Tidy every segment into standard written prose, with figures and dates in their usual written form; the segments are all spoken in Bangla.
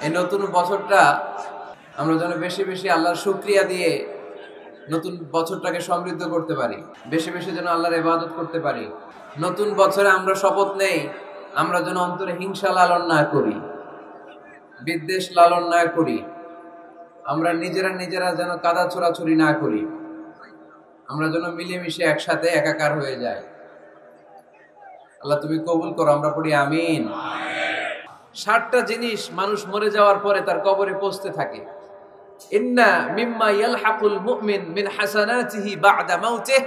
এই নতুন বছরটা আমরা যেন বেশি বেশি আল্লাহর শুকরিয়া দিয়ে নতুন বছরটাকে সমৃদ্ধ করতে পারি, বেশি বেশি যেন আল্লাহর ইবাদত করতে পারি। নতুন বছরে আমরা শপথ নেই, আমরা যেন অন্তরে হিংসা লালন না করি, বিদ্বেষ লালন না করি, আমরা নিজেরা যেন কাদা ছোড়াছুরি না করি, আমরা যেন মিলেমিশে একসাথে একাকার হয়ে যাই। আল্লাহ তুমি কবুল করো, আমরা পড়ি আমিন। 60টা জিনিস মানুষ মরে যাওয়ার পরে তার কবরে পৌঁছতে থাকে। ইন্না মিম্মা ইয়ালহাকুল মুমিন মিন হাসানাতিহি বা'দা মাউতিহি,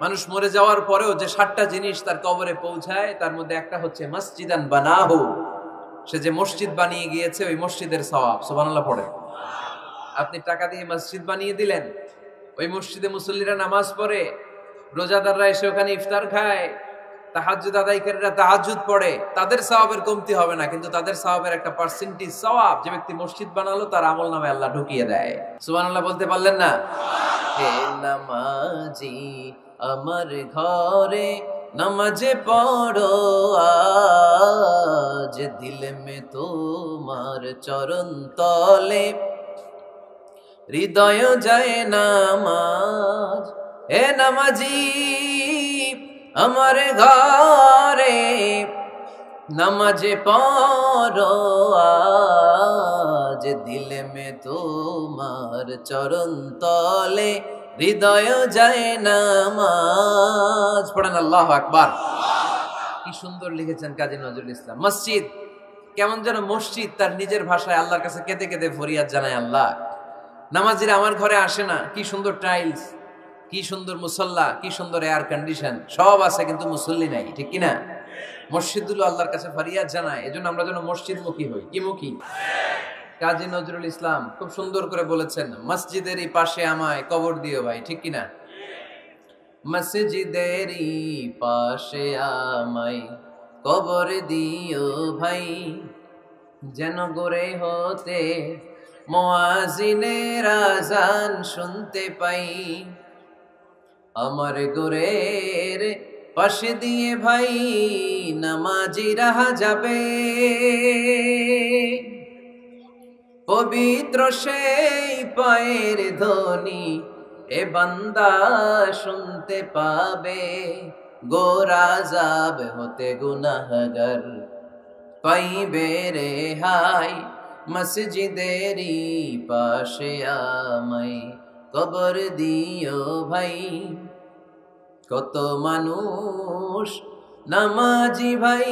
মানুষ মরে যাওয়ার পরেও যে 60টা জিনিস তার কবরে পৌঁছায় তার মধ্যে একটা হচ্ছে মসজিদান বানাহু, সে যে মসজিদ বানিয়ে গিয়েছে ওই মসজিদের সওয়াব। সুবহানাল্লাহ পড়ে। আপনি টাকা দিয়ে মসজিদ বানিয়ে দিলেন, ওই মসজিদে মুসল্লিরা নামাজ পড়ে, রোজাদাররা এসে ওখানে ইফতার খায়, তাহাজ্জুদ আদায়কারীরা তাহাজ্জুদ পড়ে, তাদের সওয়াবের কমতি হবে না, কিন্তু তাদের সওয়াবের একটা পার্সেন্টেজ সওয়াব যে ব্যক্তি মসজিদ বানালো তার আমলনামায় আল্লাহ ঢুকিয়ে দেয়। সুবহানাল্লাহ বলতে পারলেন না? হে নামাজি আমার ঘরে নামাজে পড়ো আজ, দিল মে তোমার চরণ তলে হৃদয় যায় নামাজ। হে নামাজি আমার ঘরে নামাজে পড়ো আজ, দিল মে তোমার চরণ তলে হৃদয় যায় নামাজ। পড়েন আল্লাহু আকবার। কি সুন্দর লিখেছেন কাজী নজরুল ইসলাম। মসজিদ কেমন যেন মসজিদ তার নিজের ভাষায় আল্লাহর কাছে কেঁদে কেঁদে ফরিয়াদ জানায়, আল্লাহ নামাজিরা আমার ঘরে আসে না, কি সুন্দর টাইলস, কি সুন্দর মুসল্লা, কি সুন্দর এয়ার কন্ডিশন, সব আছে কিন্তু মুসল্লি নাই, ঠিক কিনা? মসজিদগুলো আল্লাহর কাছে ফরিয়াদ জানায়, এজন্য আমরা যেন মসজিদমুখী হই। কি মুখী? কাজী নজরুল ইসলাম খুব সুন্দর করে বলেছেন, মসজিদেরই পাশে আমায় কবর দিও ভাই, ঠিক কিনা? মসজিদেরই পাশে আমায় কবর দিও ভাই, যেন গড়ে হতে মুয়াজ্জিনের আযান শুনতে পাই। আমার গোরের পাশে দিয়ে ভাই নামাজিরা যাবে, পবিত্র সেই পায়ের ধ্বনি এ বান্দা শুনতে পাবে। গোরা যাব হতে গুনাহগার পাইবে রেহাই, মসজিদেরই পাশে আমায় কবর দিও ভাই। কত মানুষ নামাজি ভাই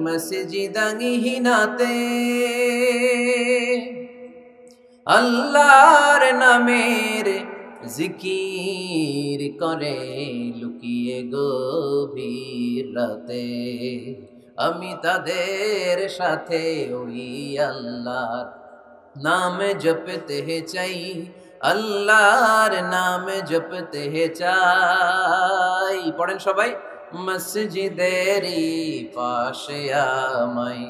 মসজিদাঙ্গিহীনাতে, আল্লাহর নামের জিকির করে লুকিয়ে গভীর রাতে। আমি তাদের সাথে ওই আল্লাহর নাম জপতে চাই, আল্লাহর নাম জপতে চাই। পড়েন সবাই, মসজিদেরই পাশে আমায়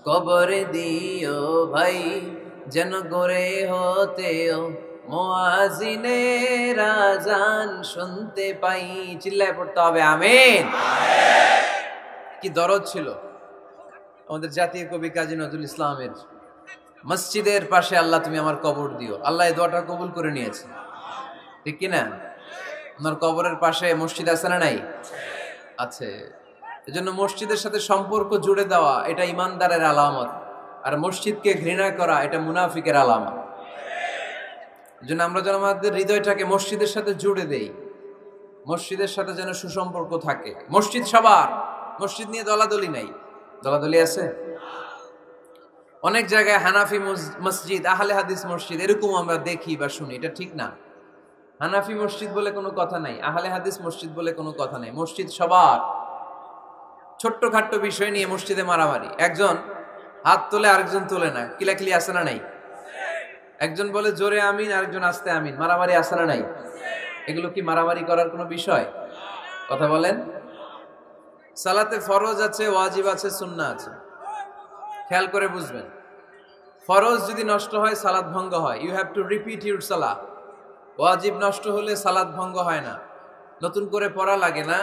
কবর দিও ভাই, যেন গড়ে হতেও মুয়াজ্জিনের আযান শুনতে পাই। চিল্লায় পড়তে হবে আমিন। কি দরদ ছিল আমাদের জাতীয় কবি কাজী নজরুল ইসলামের, মসজিদের পাশে আল্লাহ তুমি আমার কবর দিও। আল্লাহ এই দোয়াটা কবুল করে নিয়েছে, ঠিক কিনা? আপনার কবরের পাশে মসজিদ আছে না নাই? আছে। এজন্য মসজিদের সাথে সম্পর্ক জুড়ে দেওয়া এটা ইমানদারের আলামত, আর মসজিদকে ঘৃণা করা এটা মুনাফিকের আলামত। এজন্য আমরা যেন আমাদের হৃদয়টাকে মসজিদের সাথে জুড়ে দেই, মসজিদের সাথে যেন সুসম্পর্ক থাকে। মসজিদ সবার, মসজিদ নিয়ে দলাদলি নাই। দলাদলি আছে অনেক জায়গায়, হানাফি মসজিদ, আহলে হাদিস মসজিদ এরকম আমরা দেখি বা শুনি, এটা ঠিক না। হানাফি মসজিদ বলে কোনো কথা নাই, আহলে হাদিস মসজিদ বলে কোনো কথা নাই। মসজিদ সবার। ছোট্ট খাট্ট বিষয় নিয়ে মসজিদে মারামারি, একজন হাত তোলে আরেকজন তোলে না, কিলাকিলি আছে না নাই? একজন বলে জোরে আমিন, আরেকজন আস্তে আমিন, মারামারি আছে না নাই? এগুলো কি মারামারি করার কোনো বিষয়? কথা বলেন। সালাতে ফরজ আছে, ওয়াজিব আছে, সুন্নাহ আছে। খেয়াল করে বুঝবেন, ফরজ যদি নষ্ট হয় সালাত ভঙ্গ হয়, you have to repeat your সালাহ। ওয়াজিব নষ্ট হলে সালাত ভঙ্গ হয় না, নতুন করে পড়া লাগে না,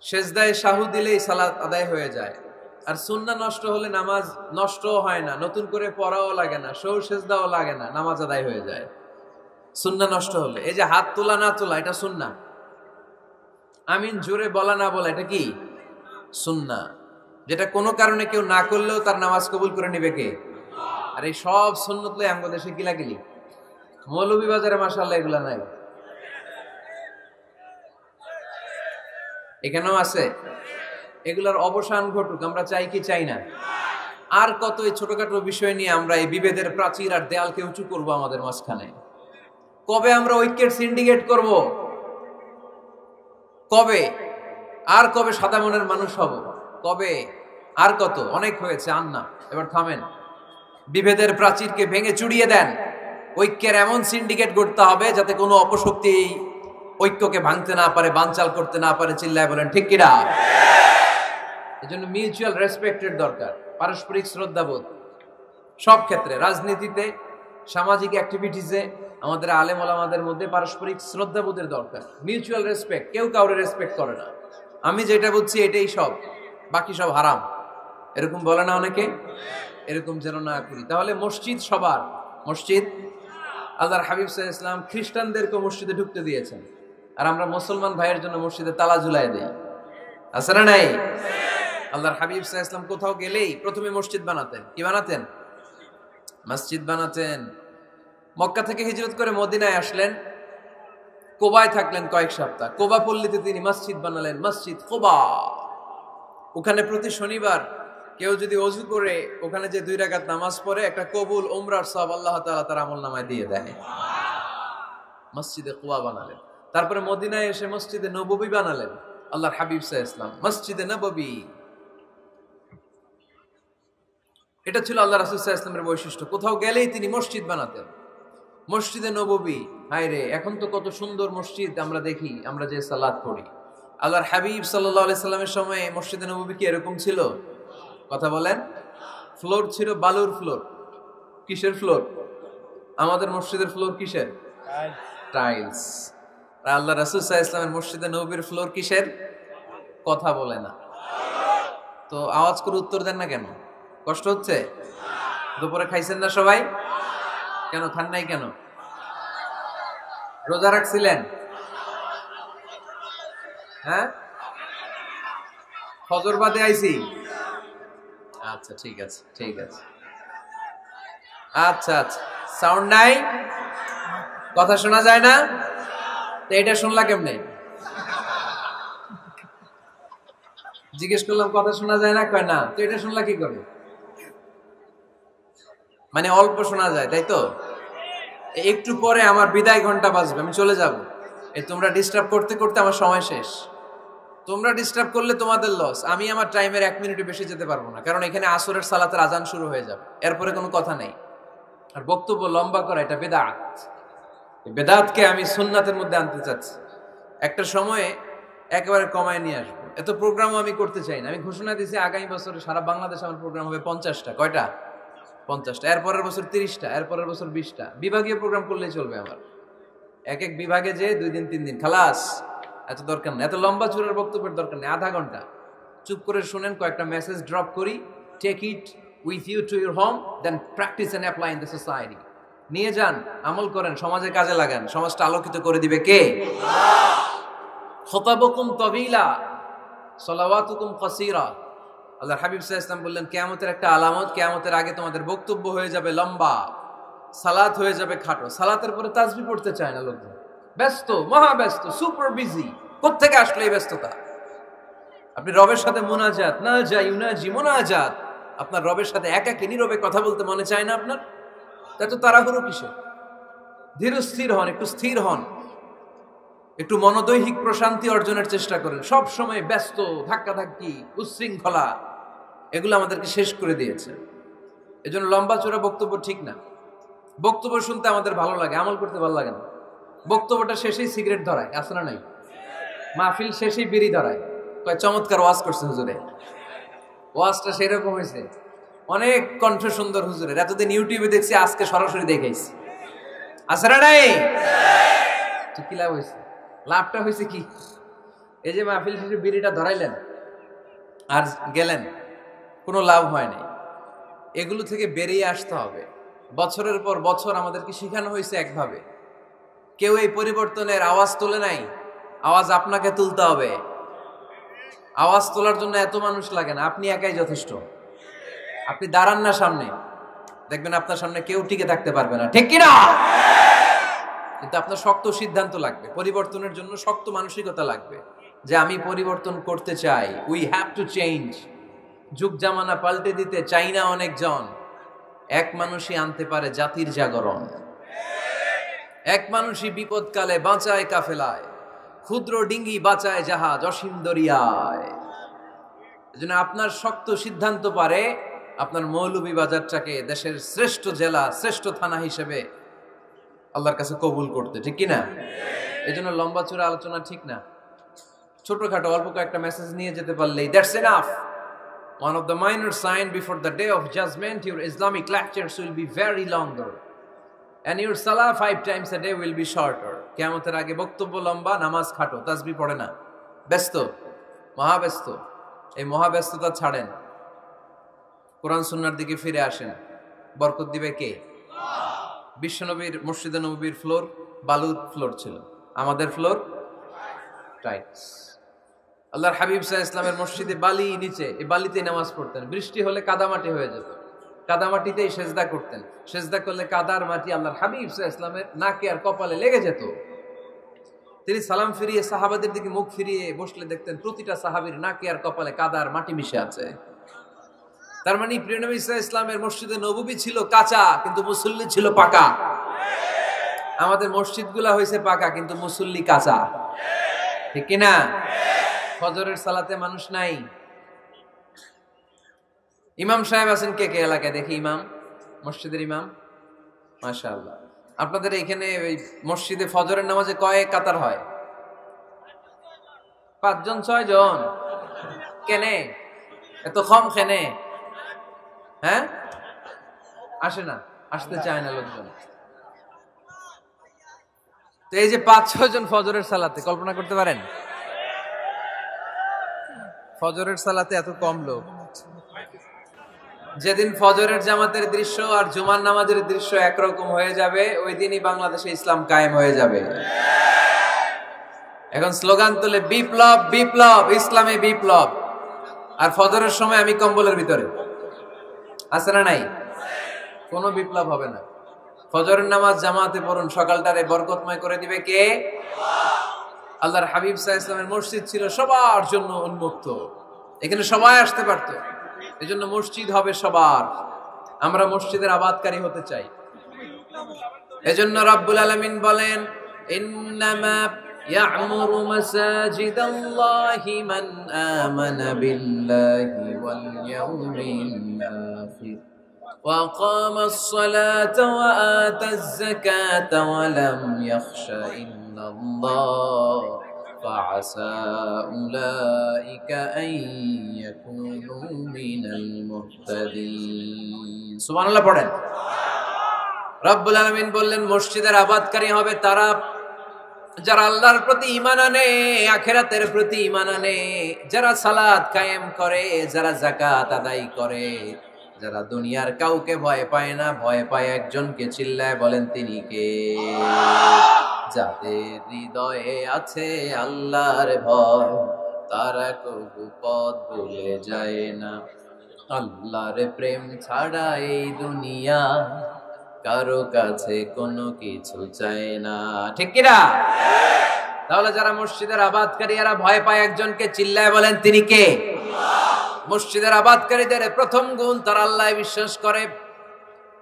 সেজদায় সাহু দিলেই সালাত আদায় হয়ে যায়। আর সুন্নাহ নষ্ট হলে নামাজ নষ্টও হয় না, নতুন করে পড়াও লাগে না, সৌ সেজদাও লাগে না, নামাজ আদায় হয়ে যায় সুন্নাহ নষ্ট হলে। এই যে হাত তোলা না তোলা, এটা সুন্নাহ। আমিন জোরে বলা না বলা, এটা কি সুন্নাহ, যেটা কোনো কারণে কেউ না করলেও তার নামাজ কবুল করে নেবে কে? আর এই সব সুন্নত লই আমগো দেশে কিলাকিলি। মৌলভীবাজারে মাশাআল্লাহ এগুলা নাই, এখানেও আছে। এগুলার অবসান ঘটুক, আমরা চাই কি চাই না? আর কত এই ছোটখাটো বিষয় নিয়ে আমরা এই বিভেদের প্রাচীর আর দেয়ালকে উঁচু করব আমাদের মাঝখানে? কবে আমরা ঐক্যের সিন্ডিকেট করব? কবে? আর কবে সাদা মনের মানুষ হব? কবে? আর কত? অনেক হয়েছে, আর না, এবার থামেন। বিভেদের প্রাচীরকে ভেঙে চুড়িয়ে দেন। ঐক্যের এমন সিন্ডিকেট গড়তে হবে যাতে কোনো অপশক্তি এই ঐক্যকে ভাঙতে না পারে, বানচাল করতে না পারে। চিল্লায় বলেন ঠিক কিনা? এজন্য মিউচুয়াল রেসপেক্টের দরকার, পারস্পরিক শ্রদ্ধাবোধ সব ক্ষেত্রে, রাজনীতিতে, সামাজিক অ্যাক্টিভিটিসে আমাদের আলেম ওলামাদের মধ্যে পারস্পরিক শ্রদ্ধাবোধের দরকার, মিউচুয়াল রেসপেক্ট। কেউ কাউরে রেসপেক্ট করে না, আমি যেটা বুঝছি এটাই সব, বাকি সব হারাম, এরকম বলে না অনেকে? এরকম যেন না করি। তাহলে মসজিদ সবার, মসজিদ আল্লাহর হাবিব সাল্লাল্লাহু আলাইহি ওয়াসাল্লাম খ্রিস্টানদেরকে মসজিদে ঢুকতে দিয়েছেন, আর আমরা মুসলমান ভাইয়ের জন্য মসজিদে তালা ঝুলাই দেই, আছে না নাই? আল্লাহর হাবিব সাল্লাল্লাহু আলাইহি ওয়াসাল্লাম কোথাও গেলেই প্রথমে মসজিদ বানাতেন। কি বানাতেন? মসজিদ বানাতেন। মক্কা থেকে হিজরত করে মদিনায় আসলেন, কোবায় থাকলেন কয়েক সপ্তাহ। কোবা পল্লীতে তিনি মসজিদ বানালেন, মসজিদ কোবা। ওখানে প্রতি শনিবার কেউ যদি ওযু করে ওখানে যে 2 রাকাত নামাজ পড়ে, একটা কবুল উমরার সওয়াব আল্লাহ তাআলা তার আমলনামায় দিয়ে দেয়। মসজিদে কোবা বানালেন। তারপরে মদিনায় এসে মসজিদে নববী বানালেন আল্লাহর হাবিব সাল্লাল্লাহু আলাইহি ওয়াসাল্লাম, মসজিদে নববী। এটা ছিল আল্লাহ রাসূল সাল্লাল্লাহু আলাইহি ওয়াসাল্লামের বৈশিষ্ট্য। কোথাও গেলেই তিনি মসজিদ বানাতেন, মসজিদে নববী। হায় রে, এখন তো কত সুন্দর মসজিদ আমরা দেখি, আমরা যে সালাত পড়ি। আল্লাহর হাবিব সাল্লাল্লাহু আলাইহি সাল্লামের সময় মসজিদে নববী কি এরকম ছিল? কথা বলেন। ফ্লোর ছিল বালুর ফ্লোর। কিসের ফ্লোর? আমাদের মসজিদের ফ্লোর কিসের? টাইলস। আর আল্লাহ রাসূল সাল্লাল্লাহু আলাইহি ওয়াসাল্লামের মসজিদে নববীর ফ্লোর কিসের? কথা বলে না তো আওয়াজ করে উত্তর দেন না কেন? কষ্ট হচ্ছে? দুপুরে খাইছেন না সবাই? কেন খান নাই কেন? রোজা রাখছিলেন? হ্যাঁ, ফজর বাদে আইছি। আচ্ছা ঠিক আছে, ঠিক আছে। আচ্ছা আচ্ছা, সাউন্ড নাই, কথা শোনা যায় না? তো এটা শুনলা কেমনে? জিজ্ঞেস করলাম কথা শোনা যায় না, কয় না। তো এটা শুনলা কি করে? মানে অল্প শোনা যায়, তাই তো? একটু পরে আমার বিদায় ঘন্টা বাজবে, আমি চলে যাব। এই তোমরা ডিস্টার্ব করতে করতে আমার সময় শেষ। তোমরা ডিস্টার্ব করলে তোমাদের লস, আমি আমার টাইমের 1 মিনিটও বেশি যেতে পারবো না, কারণ এখানে আসরের সালাতের আজান শুরু হয়ে যাবে, এরপরে কোনো কথা নেই। আর বক্তব্য লম্বা করা এটা বেদাত। এই বেদাতকে আমি সুন্নাতের মধ্যে আনতে চাচ্ছি। একটা সময়ে একেবারে কমায় নিয়ে আসবো। এত প্রোগ্রামও আমি করতে চাই না। আমি ঘোষণা দিয়েছি আগামী বছরে সারা বাংলাদেশে আমার প্রোগ্রাম হবে 50টা। কয়টা? 50টা। এরপরের বছর 30টা, এরপরের বছর 20টা। বিভাগীয় প্রোগ্রাম করলেই চলবে আমার। এক এক বিভাগে যে 2 দিন 3 দিন খালাস। এত দরকার নেই, এত লম্বা চূড়ার বক্তব্যের দরকার নেই। আধা ঘন্টা চুপ করে শুনেন, কয়েকটা মেসেজ ড্রপ করি, take it with you to your home, then practise and apply in the society. নিয়ে যান, আমল করেন, সমাজে কাজে লাগান। সমাজটা আলোকিত করে দিবে কে? খুতাবুকুম তাবিলা সালাওয়াতুকুম কাসীরা। আল্লাহর হাবিব সাল্লাল্লাহু আলাইহি ওয়াসাল্লাম বললেন, কিয়ামতের একটা আলামত, কিয়ামতের আগে তোমাদের বক্তব্য হয়ে যাবে লম্বা, সালাত হয়ে যাবে খাটো। সালাতের পরে তাসবিহ পড়তে চায় না লোকজন, ব্যস্ত, মহা ব্যস্ত, সুপার বিজি। কোত্থেকে আসলো এই ব্যস্ততা? আপনি রবের সাথে মুনাজাত, না যাই উনাজি মুনাজাত, আপনার রবের সাথে একাকী নীরবে কথা বলতে মনে চায় না আপনার? এত তাড়াহুড়ো কিসে? ধীর স্থির হন, একটু স্থির হন, একটু মনোদৈহিক প্রশান্তি অর্জনের চেষ্টা করেন। সব সময় ব্যস্ত, ধাক্কাধাক্কি, উচ্ছৃঙ্খলা, এগুলো আমাদেরকে শেষ করে দিয়েছে। এজন্য লম্বা চূড়া বক্তব্য ঠিক না। বক্তব্য শুনতে আমাদের ভালো লাগে, আমল করতে ভালো লাগে না। বক্তব্যটা শেষেই সিগারেট ধরায়, আছে না নাই? মাহফিল শেষেই বিড়ি ধরায়, কয় চমৎকার ওয়াজ করছে হুজুরে। ওয়াজটা সেরকম হয়েছে, অনেক কণ্ঠ সুন্দর হুজুরের। এতদিন ইউটিউবে দেখছি, আজকে সরাসরি দেখাইছি, আছে না নাই? কি লাভ হয়েছে? লাভটা হয়েছে কি? এই যে মাহফিল শেষে বিড়িটা ধরাইলেন আর গেলেন, কোনো লাভ হয় নাই। এগুলো থেকে বেরিয়ে আসতে হবে। বছরের পর বছর আমাদেরকে শেখানো হয়েছে একভাবে, কেউ এই পরিবর্তনের আওয়াজ তোলে নাই। আওয়াজ আপনাকে তুলতে হবে। আওয়াজ তোলার জন্য এত মানুষ লাগে না, আপনি একাই যথেষ্ট। আপনি দাঁড়ান না সামনে, দেখবেন আপনার সামনে কেউ টিকে থাকতে পারবে না, ঠিক কিনা? কিন্তু আপনার শক্ত সিদ্ধান্ত লাগবে, পরিবর্তনের জন্য শক্ত মানসিকতা লাগবে যে আমি পরিবর্তন করতে চাই। We have to change. যুগ জামানা পাল্টে দিতে চাই না অনেকজন, এক মানুষই আনতে পারে জাতির জাগরণ। এক মানুষই বিপদকালে বাঁচায় কাফেলায়, ক্ষুদ্র ডিঙ্গি বাঁচায় জাহাজ অসীম দরিয়ায়। এজন্য আপনার শক্ত সিদ্ধান্ত পারে আপনার মৌলভীবাজারটাকে দেশের শ্রেষ্ঠ জেলা, শ্রেষ্ঠ থানা হিসেবে আল্লাহর কাছে কবুল করতে, ঠিক কিনা? এই জন্য লম্বা চূড়া আলোচনা ঠিক না। ছোটখাটো অল্প কয়েকটা মেসেজ নিয়ে যেতে পারলেই that's enough. One of the minor sign before the day of judgment, your Islamic lectures will be very longer and your salah 5 times a day will be shorter. কিয়ামতের আগে বক্তব্য লম্বা, নামাজ খাটো, তাসবিহ পড়ে না, ব্যস্ত, মহাব্যস্ত। এই মহাব্যস্ততা ছাড়েন, কোরআন সুন্নাহর দিকে ফিরে আসেন। বরকত দিবে কে? বিশ্বনবীর মসজিদে নববীর ফ্লোর বালুর ফ্লোর ছিল, আমাদের ফ্লোর টাইলস। আল্লাহর হাবিব সাল্লাল্লাহু আলাইহি ওয়াসাল্লামের মসজিদে বালি নিচে, এই বালিতেই নামাজ পড়তেন। বৃষ্টি হলে কাদামাটি হয়ে যেত, কাদামাটিতেই সেজদা করতেন। সেজদা করলে কাদার মাটি আল্লাহর হাবিব সাল্লাল্লাহু আলাইহি ওয়াসাল্লামের নাকে আর কপালে লেগে যেত। তিনি সালাম ফিরিয়ে সাহাবাদের দিকে মুখ ফিরিয়ে বসলে দেখতেন প্রতিটা সাহাবীর নাকে আর কপালে কাদার মাটি মিশে আছে। তার মানে প্রিয় নবী সাল্লাল্লাহু আলাইহি ওয়াসাল্লামের মসজিদে নববী ছিল কাঁচা, কিন্তু মুসল্লি ছিল পাকা। আমাদের মসজিদগুলা হয়েছে পাকা, কিন্তু মুসল্লি কাঁচা, ঠিক কিনা? ফজরের সালাতে মানুষ নাই। ইমাম সাহেব আছেন কে কে এলাকায়? দেখি ইমাম, মসজিদের ইমাম, মাশাআল্লাহ। আপনাদের এখানে ওই মসজিদে ফজরের নামাজে কয় কাতার হয়? 5 জন 6 জন? কেনে এত কম? কেনে? হ্যাঁ, আসে না, আসতে চায় না লোকজন। তো এই যে 5-6 জন ফজরের সালাতে, কল্পনা করতে পারেন ফজরের সালাতে এত কম লোক। যেদিন ফজরের জামাতের দৃশ্য আর জুমার নামাজের দৃশ্য একরকম হয়ে যাবে, ওই দিনই বাংলাদেশে ইসলাম কায়েম হয়ে যাবে। এখন স্লোগান তুলে বিপ্লব বিপ্লব, ইসলামে বিপ্লব। আর ফজরের সময় আমি কম্বলের ভিতরে, আছে না নাই? কোনো বিপ্লব হবে না। ফজরের নামাজ জামাতে পড়ুন, সকালটারে বরকতময় করে দিবে কে? আল্লাহর হাবিব সাল্লাল্লাহু আলাইহি ওয়াসাল্লামের মসজিদ ছিল সবার জন্য উন্মুক্ত, এখানে সবাই আসতে পারত। এজন্য মসজিদ হবে সবার। আমরা মসজিদের আবাদকারী হতে চাই। এজন্য রাব্বুল আলামিন বলেন, ইন্নামা ইয়া'মুরু মাসাজিদাল্লাহি মান আমানা বিল্লাহি ওয়াল ইয়াউমিল আখির ওয়া আকামাস সালাতা ওয়া আতাজ যাকাতা ওয়া লাম ইয়াখশা ইল্লাল্লাহ فعسى أولئك أن يكونوا من المهتدين سبحان الله পড়েন। রব্বুল আলামিন বললেন মসজিদের আবাদকারী হবে তারা যারা আল্লাহর প্রতি ঈমান আনে, আখিরাতের প্রতি ঈমান আনে, যারা সালাত কায়েম করে, যারা যাকাত আদায় করে, যারা দুনিয়ার কাউকে ভয় পায় না, ভয় পায় একজনকে। চিল্লায় বলেন তিনি কে? যাদের হৃদয়ে আছে আল্লাহর ভয়, তারা কবু পথ ভুলে যায় না। আল্লাহর প্রেম ছাড়া এই দুনিয়া কারো কাছে কোনো কিছু চায় না, ঠিক কিনা? তাহলে যারা মসজিদের আবাদকারী, এরা ভয় পায় একজনকে। চিল্লায় বলেন তিনি কে? মসজিদের আবাদকারীদের প্রথম গুণ, তারা আল্লাহয় বিশ্বাস করে,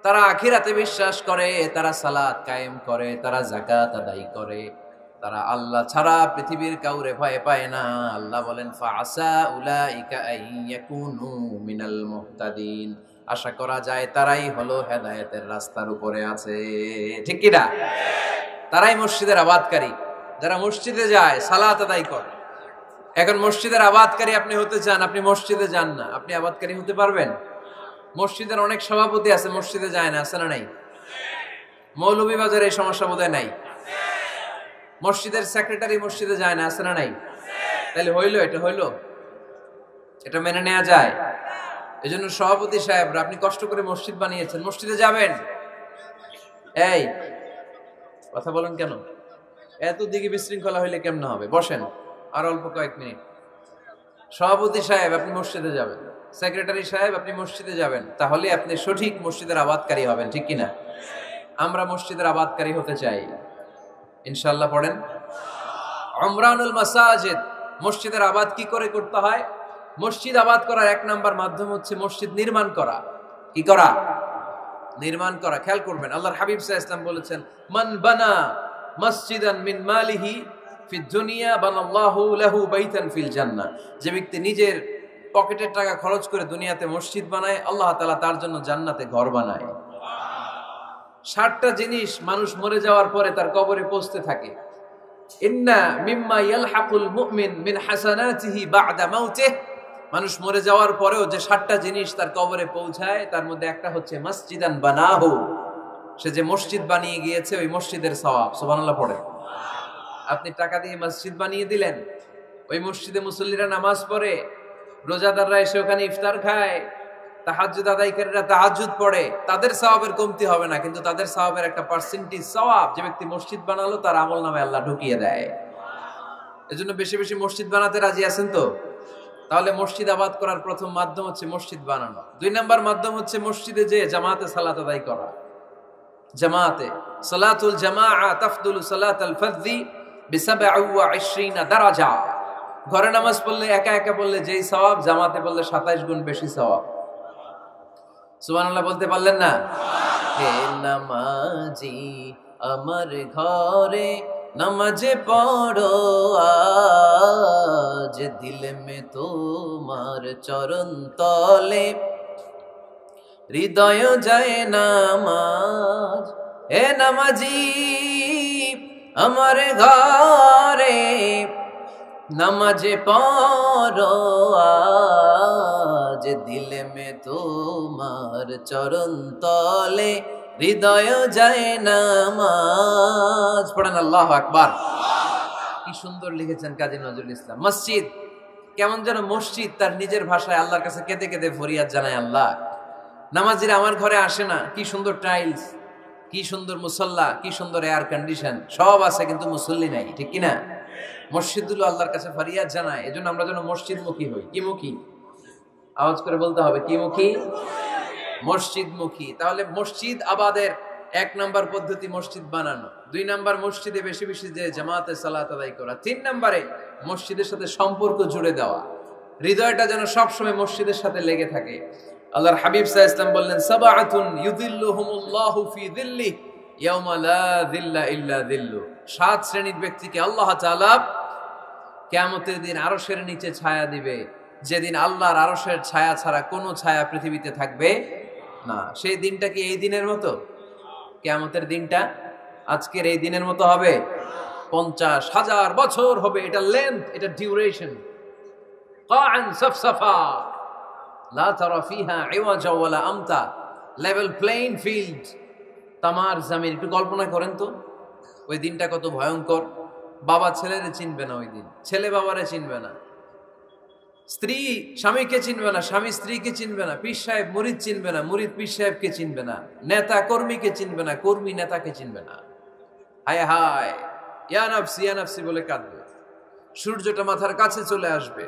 তারা আখিরাতে বিশ্বাস করে, তারা সালাত কায়েম করে, তারা যাকাত আদায় করে, তারা আল্লাহ ছাড়া পৃথিবীর কাউরে ভয় পায় না। আল্লাহ বলেন ফাআসা উলাইকা আইয়াকুনু মিনাল মুহতাদিন, আশা করা যায় তারাই হলো হেদায়েতের রাস্তার উপরে আছে, ঠিক কি না? তারাই মসজিদের আবাদকারী, যারা মসজিদে যায়, সালাত আদায় করে। এখন মসজিদের আবাদকারী আপনি হতে চান, আপনি মসজিদে যান না, আপনি আবাদকারী হতে পারবেন? মসজিদের অনেক সভাপতি আছে, মসজিদে যায় না, আছে না নাই? মৌলভীবাজারে এই সমস্যা বোধহয় নাই। মসজিদের সেক্রেটারি মসজিদে যায় না, আছে না নাই? তাহলে হইলো, এটা হইলো, এটা মেনে নেওয়া যায়? এজন্য সভাপতি সাহেবরা, আপনি কষ্ট করে মসজিদ বানিয়েছেন, মসজিদে যাবেন। এই কথা বলেন কেন? এত দিকে বিশৃঙ্খলা হইলে কেমন হবে? বসেন আর অল্প কয়েক মিনিট। সভাপতি সাহেব আপনি মসজিদে যাবেন, সেক্রেটারি সাহেব আপনি মসজিদে যাবেন, তাহলে আপনি সঠিক মসজিদের আবাদকারী হবেন, ঠিক কিনা? আমরা মসজিদের আবাদকারী হতে চাই ইনশাআল্লাহ। পড়েন উমরানুল মাসাজিদ। মসজিদের আবাদ কি করে করতে হয়? মসজিদ আবাদ করার এক নাম্বার মাধ্যম হচ্ছে মসজিদ নির্মাণ করা। কি করা? নির্মাণ করা। খেয়াল করবেন, আল্লাহর হাবিব সাল্লাল্লাহু আলাইহি ওয়াসাল্লাম বলেছেন, মান বানা মসজিদান মিন মালিহি ফিদ দুনিয়া বানাল্লাহু লাহু বাইতান ফিল জান্নাহ। যে ব্যক্তি নিজের পকেটের টাকা খরচ করে দুনিয়াতে মসজিদ বানায়, আল্লাহ তাআলা তার জন্য জান্নাতে ঘর বানায়। 60টা জিনিস মানুষ মরে যাওয়ার পরে তার কবরে পৌঁছতে থাকে। ইন্না মিম্মা ইয়ালহাকুল মুমিন মিন হাসানাতিহি বা'দা মাউতিহি। মানুষ মরে যাওয়ার পরেও যে 60টা জিনিস তার কবরে পৌঁছায়, তার মধ্যে একটা হচ্ছে মসজিদান বানাহু। সে যে মসজিদ বানিয়ে গিয়েছে, ওই মসজিদের সওয়াব। সুবহানাল্লাহ পড়ে। আপনি টাকা দিয়ে মসজিদ বানিয়ে দিলেন, ওই মসজিদে মুসল্লিরা নামাজ পড়ে, রোজাদাররা এসে ওখানে ইফতার খায়, তাহাজ্জুদ আদায়কারীরা তাহাজ্জুদ পড়ে, তাদের সওয়াবের কমতি হবে না, কিন্তু তাদের সওয়াবের একটা পার্সেন্টেজ সওয়াব যে ব্যক্তি মসজিদ বানালো তার আমলনামে আল্লাহ ঢুকিয়ে দেয়। এজন্য বেশি বেশি মসজিদ বানাতে রাজি আছেন তো? তাহলে মসজিদ আবাদ করার প্রথম মাধ্যম হচ্ছে মসজিদ বানানো। 2 নাম্বার মাধ্যম হচ্ছে মসজিদে যে জামাতে সালাত আদায় করা। জামাতে সালাতুল জামাআ তাফদুলু সালাতাল ফাযযি বি27 দারাজা। ঘরে নামাজ পড়লে একা একা পড়লে যেই সওয়াব, জামাতে পড়লে 27 গুণ বেশি সওয়াব। সুবহানাল্লাহ বলতে পারলেন না? হে নামাজি আমার ঘরে নামাজে পড়ো আজ, দিল মে তোমার চরণ তলে হৃদয় যায় নামাজ। হে নামাজি আমার ঘরে নামাজে পড়ো আজ, দিল মে তোমার চরণ তলে হৃদয় যায় নামাজ। পড়েন আল্লাহু আকবার। কি সুন্দর লিখেছেন কাজী নজরুল ইসলাম। মসজিদ কেমন যেন মসজিদ তার নিজের ভাষায় আল্লাহর কাছে কেঁদে কেঁদে ফরিয়াদ জানায়, আল্লাহ নামাজিরা আমার ঘরে আসে না, কি সুন্দর টাইলস, কি সুন্দর মুসল্লা, কি সুন্দর এয়ার কন্ডিশন, সব আছে কিন্তু মুসল্লি নাই, ঠিক কিনা? মসজিদগুলো আল্লাহর কাছে ফরিয়াদ জানায়। এজন্য আমরা যেন মসজিদমুখী হই। কি মুখী? আওয়াজ করে বলতে হবে, কি মুখী? মসজিদমুখী। তাহলে মসজিদ আবাদের 1 নাম্বার পদ্ধতি মসজিদ বানানো। 2 নাম্বার মসজিদে বেশি বেশি যে জামাতে সালাত আদায় করা। 3 নাম্বারে মসজিদের সাথে সম্পর্ক জুড়ে দেওয়া, হৃদয়টা যেন সবসময় মসজিদের সাথে লেগে থাকে। আল্লাহর হাবিব সাল্লাল্লাহু আলাইহি ওয়াসাল্লাম বললেন, সাবআতুন ইউযিল্লুহুমুল্লাহু ফি যিল্লিহি ইয়াওমা লা যিল্লা ইল্লা যিল্লু। 7 শ্রেণীর ব্যক্তিকে আল্লাহ তাআলা কিয়ামতের দিন আরশের নিচে ছায়া দিবে, যেদিন আল্লাহর আরশের ছায়া ছাড়া কোনো ছায়া পৃথিবীতে থাকবে না। সেই দিনটা কি এই দিনের মতো? কিয়ামতের দিনটা আজকের এই দিনের মতো হবে? 50,000 বছর হবে। এটা লেন্থ, এটা ডিউরেশন। কাআন সাফসাফা লা তারা ফিহা ইওয়াজা ওয়ালা আমতা। লেভেল প্লেইং ফিল্ড, তামার জমিন। একটু কল্পনা করেন তো ওই দিনটা কত ভয়ঙ্কর। বাবা ছেলেরে চিনবে না ওই দিন, ছেলে বাবারে চিনবে না, স্ত্রী স্বামীকে চিনবে না, স্বামী স্ত্রীকে চিনবে না, পীর সাহেব মুরিদ চিনবে না, মুরিদ পীর সাহেবকে চিনবে না, নেতা কর্মীকে চিনবে না, কর্মী নেতাকে চিনবে না। হায় হায়, ইয়া নাফসি বলে কাঁদবে। সূর্যটা মাথার কাছে চলে আসবে,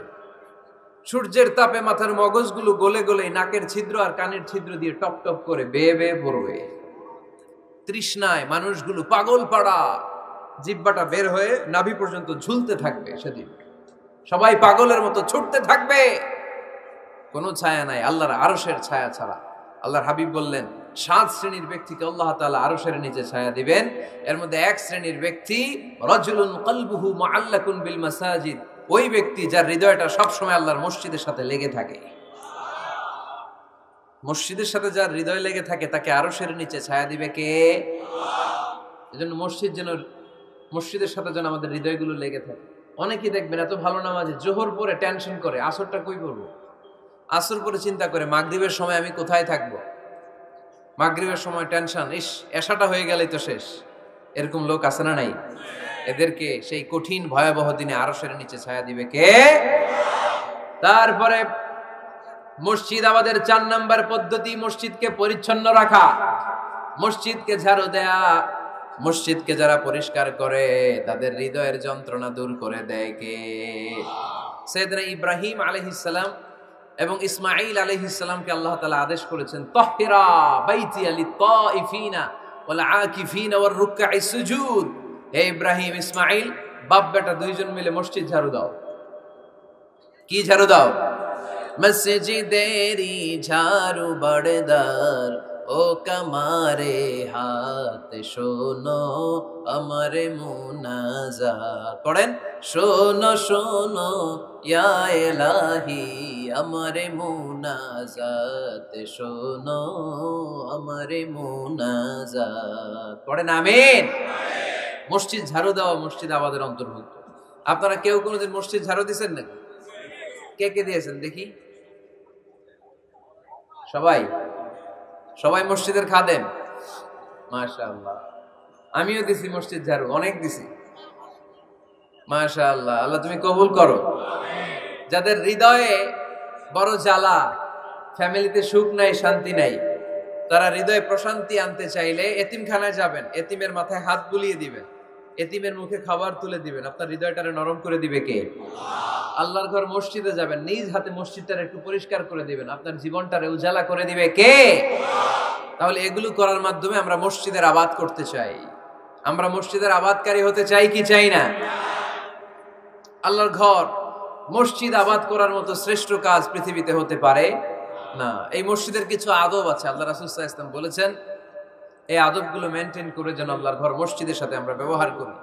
সূর্যের তাপে মাথার মগজগুলো গলে গলে নাকের ছিদ্র আর কানের ছিদ্র দিয়ে টপ টপ করে বেয়ে বেয়ে পড়বে। তৃষ্ণায় মানুষগুলো পাগল পাড়া, জিহ্বাটা বের হয়ে নাভি পর্যন্ত ঝুলতে থাকবে। সেদিন সবাই পাগলের মতো ছুটতে থাকবে, কোনো ছায়া নাই আল্লাহর আরশের ছায়া ছাড়া। আল্লাহর হাবিব বললেন, 7 শ্রেণীর ব্যক্তিকে আল্লাহ তাআলা আরশের নিচে ছায়া দিবেন। এর মধ্যে 1 শ্রেণীর ব্যক্তি, রাজুলুন কলবুহু মুআল্লাকুন বিল মাসাজিদ। ওই ব্যক্তি যার হৃদয়টা সবসময় আল্লাহর মসজিদের সাথে লেগে থাকে। মসজিদের সাথে যার হৃদয় লেগে থাকে তাকে আরশের নিচে ছায়া দিবে কে? এজন্য মসজিদের সাথে যেন আমাদের হৃদয়গুলো লেগে থাকে। অনেকেই দেখবেন এত ভালো নামাজে, জোহর পরে টেনশন করে আসরটা কই পড়বো, আসর পরে চিন্তা করে মাগরিবের সময় আমি কোথায় থাকবো, মাগরিবের সময় টেনশন, ইস এশাটা হয়ে গেলেই তো শেষ। এরকম লোক আছে না নাই? এদেরকে সেই কঠিন ভয়াবহ দিনে আরশের নিচে ছায়া দিবে কে? তারপরে মসজিদ আমাদের 4 নাম্বার পদ্ধতি, মসজিদকে পরিচ্ছন্ন রাখা, মসজিদকে ঝাড়ু দেয়া। মসজিদকে যারা পরিষ্কার করে তাদের হৃদয়ের যন্ত্রণা দূর করে দেয় কে? সাইয়েদনা ইব্রাহিম আলাইহিস সালাম এবং ইসমাঈল আলাইহিস সালামকে আল্লাহ তাআলা আদেশ করেছেন, তাহহিরা বাইতিয়া লিত-তাইফিনা ওয়াল আকিফিনা ওয়ার রুকআইস সুজুদ। হে ইব্রাহিম, ইসমাঈল, বাপ বেটা দুইজন মিলে মসজিদ ঝাড়ু দাও। কি ঝাড়ু দাও? মসজিদেরি ঝাড়ু বড়দার, ও কামারে হাত শোনো আমারে মুনাজাত। পড়েন, শোনো শোনো ইয়া ইলাহি আমারে মুনাজাত, শোনো আমারে মুনাজাত। পড়েন আমিন। মসজিদ ঝাড়ু দেওয়া মসজিদ আমাদের অন্তর্ভুক্ত। আপনারা কেউ কোনোদিন মসজিদ ঝাড়ু দিয়েছেন নাকি? কে কে দিয়েছেন দেখি? সবাই? সবাই মসজিদের খাদেম? মাশাআল্লাহ। আমিও দিছি মসজিদ ঝাড়ু, অনেক দিছি। মাশাআল্লাহ, আল্লাহ তুমি কবুল করো। যাদের হৃদয়ে বড় জ্বালা, ফ্যামিলিতে সুখ নাই, শান্তি নাই, তারা হৃদয়ে প্রশান্তি আনতে চাইলে এতিমখানায় যাবেন, এতিমের মাথায় হাত বুলিয়ে দিবেন, এতিমের মুখে খাবার তুলে দিবেন। আপনার হৃদয়টারে নরম করে দিবে কে? আল্লাহর ঘর মসজিদে যাবেন, নিজ হাতে মসজিদটারে একটু পরিষ্কার করে দিবেন, আপনার জীবনটারে উজালা করে দিবে কে? তাহলে এগুলো করার মাধ্যমে আমরা মসজিদের আবাদ করতে চাই। আমরা মসজিদের আবাদকারী হতে চাই কি চাই না? আল্লাহর ঘর মসজিদ আবাদ করার মতো শ্রেষ্ঠ কাজ পৃথিবীতে হতে পারে না। এই মসজিদের কিছু আদব আছে, আল্লাহ রাসূল সাল্লাল্লাহু আলাইহি ওয়াসাল্লাম বলেছেন এই আদবগুলো মেনটেন করে যেন আল্লাহর ঘর মসজিদের সাথে আমরা ব্যবহার করি।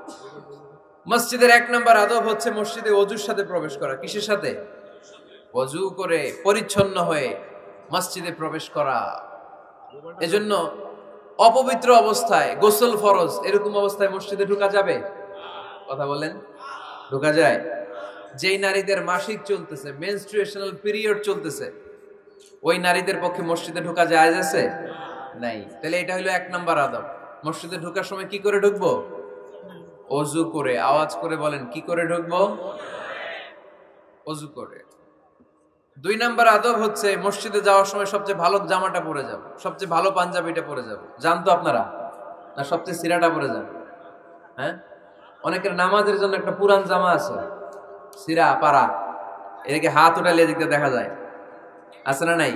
মসজিদের 1 নম্বর আদব হচ্ছে মসজিদে ওযুর সাথে প্রবেশ করা। কিসের সাথে? ওযু করে পরিচ্ছন্ন হয়ে মসজিদে প্রবেশ করা। এজন্য অপবিত্র অবস্থায় গোসল ফরজ, এরকম অবস্থায় মসজিদে ঢোকা যাবে? কথা বলেন, ঢোকা যায়? যেই নারীদের মাসিক চলতেছে, মেনস্ট্রুয়েশনাল পিরিয়ড চলতেছে, ওই নারীদের পক্ষে মসজিদে ঢোকা জায়েজ আছে? নাই। তাহলে এটা হলো 1 নম্বর আদব। মসজিদে ঢোকার সময় কি করে ঢুকবো? ওযু করে। আওয়াজ করে বলেন, কি করে ঢুকবো? ওযু করে। 2 নম্বর আদব হচ্ছে মসজিদে যাওয়ার সময় সবচেয়ে ভালো জামাটা পরে যাব, সবচেয়ে ভালো পাঞ্জাবিটা পরে যাব। জানতো আপনারা? না সবচেয়ে সিরাটা পরে যান? হ্যাঁ, অনেকের নামাজের জন্য একটা পুরান জামা আছে, সিরা পাড়া, এদিকে হাত উঠালে এদিকে দেখা যায়, আছে না নাই?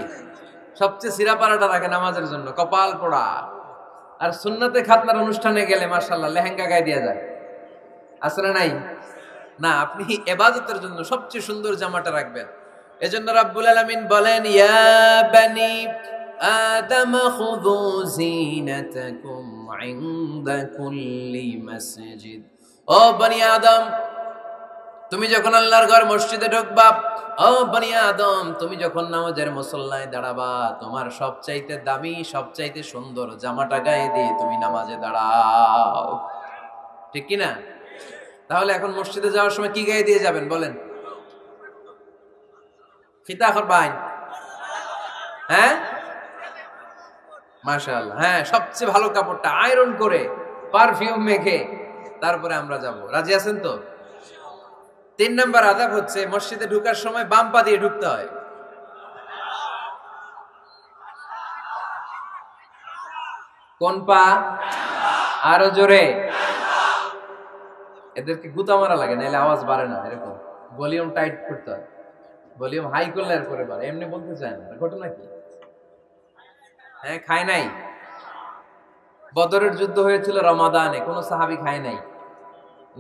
সবচেয়ে সিরা পাড়াটা রাখে নামাজের জন্য, কপাল পোড়া। আর সুন্নতে খাতনার অনুষ্ঠানে গেলে মাশাআল্লাহ লেহেঙ্গা গায়ে দিয়ে যায়, আছে না নাই? না, আপনি ইবাদতের জন্য সবচেয়ে সুন্দর জামাটা রাখবেন। এজন্য রাব্বুল আলামিন বলেন, ইয়া বানি আদম খুযু যিনাতাকুম ইনদা কুল্লি মসজিদ। ও বনি আদম, তুমি যখন আল্লাহর ঘর মসজিদে ঢুকবা, ও বনি আদম, তুমি যখন নামাজের মুসল্লায় দাঁড়াবা, তোমার সবচাইতে দামি, সবচাইতে সুন্দর জামাটা গায়ে দিয়ে তুমি নামাজে দাঁড়াও। ঠিক কি না? তাহলে এখন মসজিদে যাওয়ার সময় কি গায়ে দিয়ে যাবেন বলেন? খিতা করবেন? হ্যাঁ, মাশাআল্লাহ। হ্যাঁ, সবচেয়ে ভালো কাপড়টা আয়রন করে পারফিউম মেখে তারপরে আমরা যাব। রাজি আছেন তো? 3 নম্বর আদব হচ্ছে মসজিদে ঢোকার সময় বাম পা দিয়ে ঢুকতে হয়। কোন পা? আরো জোরে। এদেরকে গুতা মারা লাগে, নাহলে আওয়াজ বাড়ে না। এরকম ভলিউম টাইট করতে হয়, ভলিউম হাই করলে আর করে বাড়ে। এমনি বলতে চায় না। ঘটনা কি? হ্যাঁ, খায় নাই। বদরের যুদ্ধ হয়েছিল রমাদানে, কোন সাহাবী খায় নাই।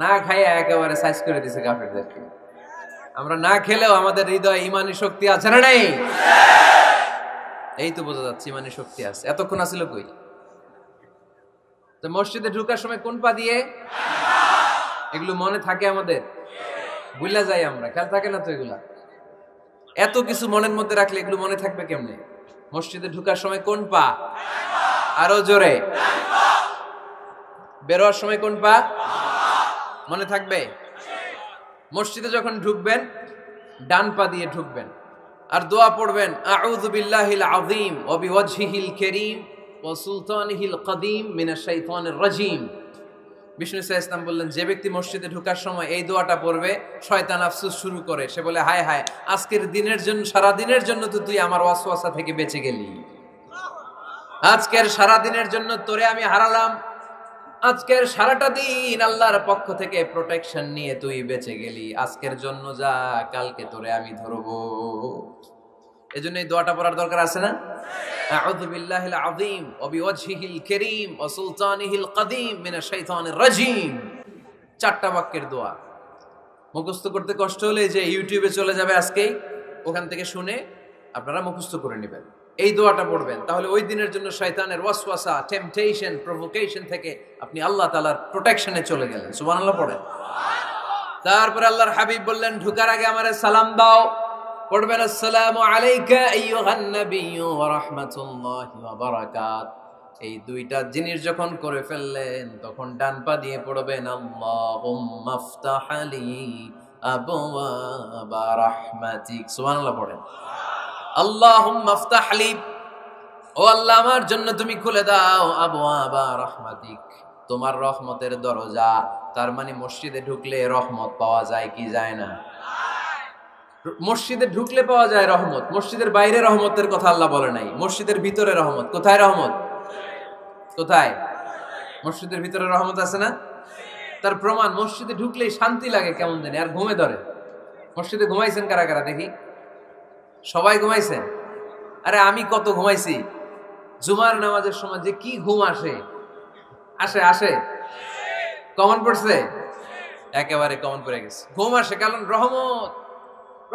না খাইয়া একেবারে সাইজ করে দিছে কাফেরদেরকে। আমরা না খেলেও আমাদের হৃদয়ে ইমানি শক্তি আছে না নাই? এই তো বোঝা যাচ্ছে ইমানি শক্তি আছে। এতক্ষণ আছিল কই? তো মসজিদে ঢোকার সময় কোন পা দিয়ে? এগুলো মনে থাকে আমাদের? ভুলা যাই আমরা, খেয়াল থাকে না তো এগুলা। এত কিছু মনের মধ্যে রাখলে এগুলো মনে থাকবে কেমনে? মসজিদে ঢোকার সময় কোন পা? আরো জোরে। বেরোয়ার সময় কোন পা? মনে থাকবে? মসজিদে যখন ঢুকবেন ডান পা দিয়ে ঢুকবেন, আর দোয়া পড়বেন, আউযু বিল্লাহিল আযীম ওয়া বিওয়াজহিল কারীম ওয়া সুলতানিহিল কদীম মিনাশ শাইতানির রাজীম। বিষ্ণু ইসলাম বললেন, যে ব্যক্তি মসজিদে ঢোকার সময় এই দোয়াটা পড়বে, শয়তান আফসোস শুরু করে, সে বলে, হায় হায়, আজকের দিনের জন্য, সারা দিনের জন্য তো তুই আমার ওয়াসওয়াসা থেকে বেঁচে গেলি, আজকের সারা দিনের জন্য তোরে আমি হারালাম, আজকের সারাটা দিন আল্লাহর পক্ষ থেকে প্রোটেকশন নিয়ে তুই বেঁচে গেলি, আজকের জন্য যা, কালকে তোরে আমি ধরবো। এজন্য এই দোয়াটা পড়ার দরকার আছে না? আউযু বিল্লাহিল আযীম ওয়া বিওয়াজহিল কারীম ওয়া সুলতানিহিল কাদীম মিনাশ শাইতানির রাজীম। চারটা বাক্যের দোয়া। মুখস্থ করতে কষ্ট হলে যে ইউটিউবে চলে যাবে আজকেই, ওখান থেকে শুনে আপনারা মুখস্থ করে নেবেন, এই দোয়াটা পড়বেন, তাহলে ওই দিনের জন্য শয়তানের ওয়াসওয়াসা, টেম্পটেশন, প্রভোকেশন থেকে আপনি আল্লাহ তাআলার প্রোটেকশনে চলে গেলেন। সুবহানাল্লাহ পড়েন। তারপরে আল্লাহর হাবিব বললেন, ঢোকার আগে আমারে সালাম দাও। পড়বেন, আসসালামু আলাইকা আইয়ুহান নাবিয়্যু ওয়া রাহমাতুল্লাহি ওয়া বারাকাত। এই দুইটা জিনিস যখন করে ফেললেন, তখন ডান পা দিয়ে পড়বেন, আল্লাহুম্মা আফতাহ লি আবওয়াবা রাহমাতিক। সুবহানাল্লাহ পড়েন। আল্লাহুম্মা আফতাহ লি, ও আল্লাহ আমার জন্য তুমি খুলে দাও, আবওয়াবা রাহমাতিক, তোমার রহমতের দরজা। তার মানে মসজিদে ঢুকলে রহমত পাওয়া যায় কি যায় না? মসজিদে ঢুকলে পাওয়া যায় রহমত, মসজিদের বাইরে রহমতের কথা আল্লাহ বলে নাই, মসজিদের ভিতরে রহমত। কোথায় রহমত? কোথায়? মসজিদের ভিতরে রহমত আছে না? তার প্রমাণ, মসজিদে ঢুকলেই শান্তি লাগে কেমন জানি, আর ঘুমে ধরে। মসজিদে ঘুমাইছেন কারা কারা দেখি? সবাই ঘুমাইছেন? আরে আমি কত ঘুমাইছি। জুমার নামাজের সময় যে কি ঘুম আসে, আসে আসে, কমন পড়ছে, একেবারে কমন পড়ে গেছে, ঘুম আসে। কারণ রহমত,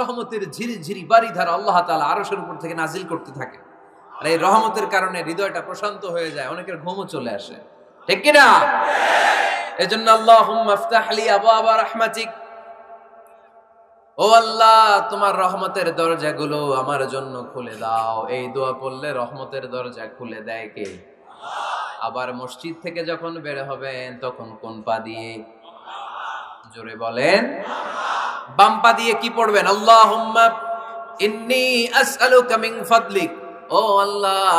রহমতের ঝিরি ঝিরি বাড়ি ধারা আল্লাহ তাআলা আরশের উপর থেকে নাজিল করতে থাকে, আর এই রহমতের কারণে হৃদয়টা প্রশান্ত হয়ে যায়, অনেকের ঘুমও চলে আসে, ঠিক কি না? এজন্য আল্লাহুম্মা আফতাহ লি আবওয়াবা রাহমাতিক, ও আল্লাহ তোমার রহমতের দরজাগুলো আমার জন্য খুলে দাও। এই দোয়া পড়লে রহমতের দরজা খুলে দেয় কে? আবার মসজিদ থেকে যখন বের হবেন তখন কোন পা দিয়ে? জোরে বলেন। বাম পা দিয়ে কি পড়বেন? আল্লাহুম্মা ইন্নী আসআলুকা মিন ফাদলিক, ও আল্লাহ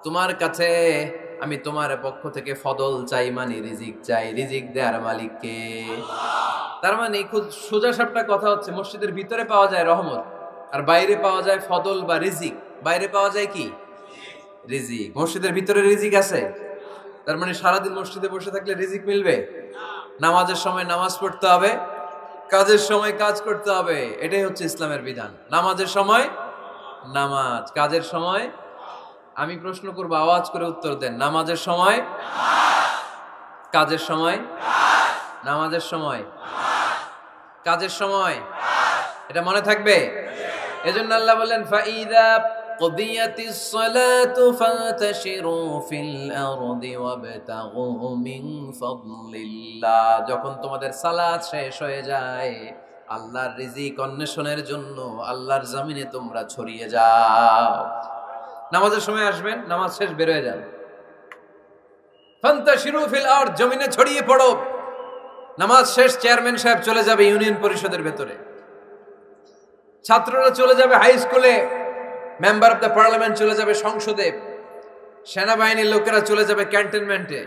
তোমার কাছে আমি তোমার পক্ষ থেকে ফদল চাই, মানে রিজিক চাই, রিজিক দেওয়ার মালিক কে? তার মানে খুব সোজা সাপটা কথা হচ্ছে, মসজিদের ভিতরে পাওয়া যায় রহমত, আর বাইরে পাওয়া যায় ফদল বা রিজিক। বাইরে পাওয়া যায় কি? রিজিক। মসজিদের ভিতরে রিজিক আছে। তার মানে সারাদিন মসজিদে বসে থাকলে রিজিক মিলবে? নামাজের সময় নামাজ পড়তে হবে, কাজের সময় কাজ করতে হবে, এটাই হচ্ছে ইসলামের বিধান। নামাজের সময় নামাজ, কাজের সময়। আমি প্রশ্ন করবো, আওয়াজ করে উত্তর দেন। নামাজের সময়, কাজের সময়, নামাজের সময়, কাজের সময়, এটা মনে থাকবে। এজন্য আল্লাহ বলেন, ফাইদা কুদিয়াতিস সালাতু ফান্তাশিরু ফিল আরদি ওয়াবতাগু মিন ফাদলিল্লাহ। যখন তোমাদের সালাত শেষ হয়ে যায়, আল্লাহর রিজিক অন্বেষণের জন্য আল্লাহর জমিনে তোমরা ছড়িয়ে যাও। নামাজের সময় আসবেন, নামাজ শেষ বের হয়ে যান, ফান্তাশিরু ফিল আরদ, জমিনে ছড়িয়ে পড়ো। নামাজ শেষ, চেয়ারম্যান সাহেব চলে যাবে ইউনিয়ন পরিষদের ভেতরে, ছাত্ররা চলে যাবে হাই স্কুলে, মেম্বার অফ দ্য পার্লামেন্ট চলে যাবে সংসদে, সেনাবাহিনীর লোকেরা চলে যাবে ক্যান্টনমেন্টে,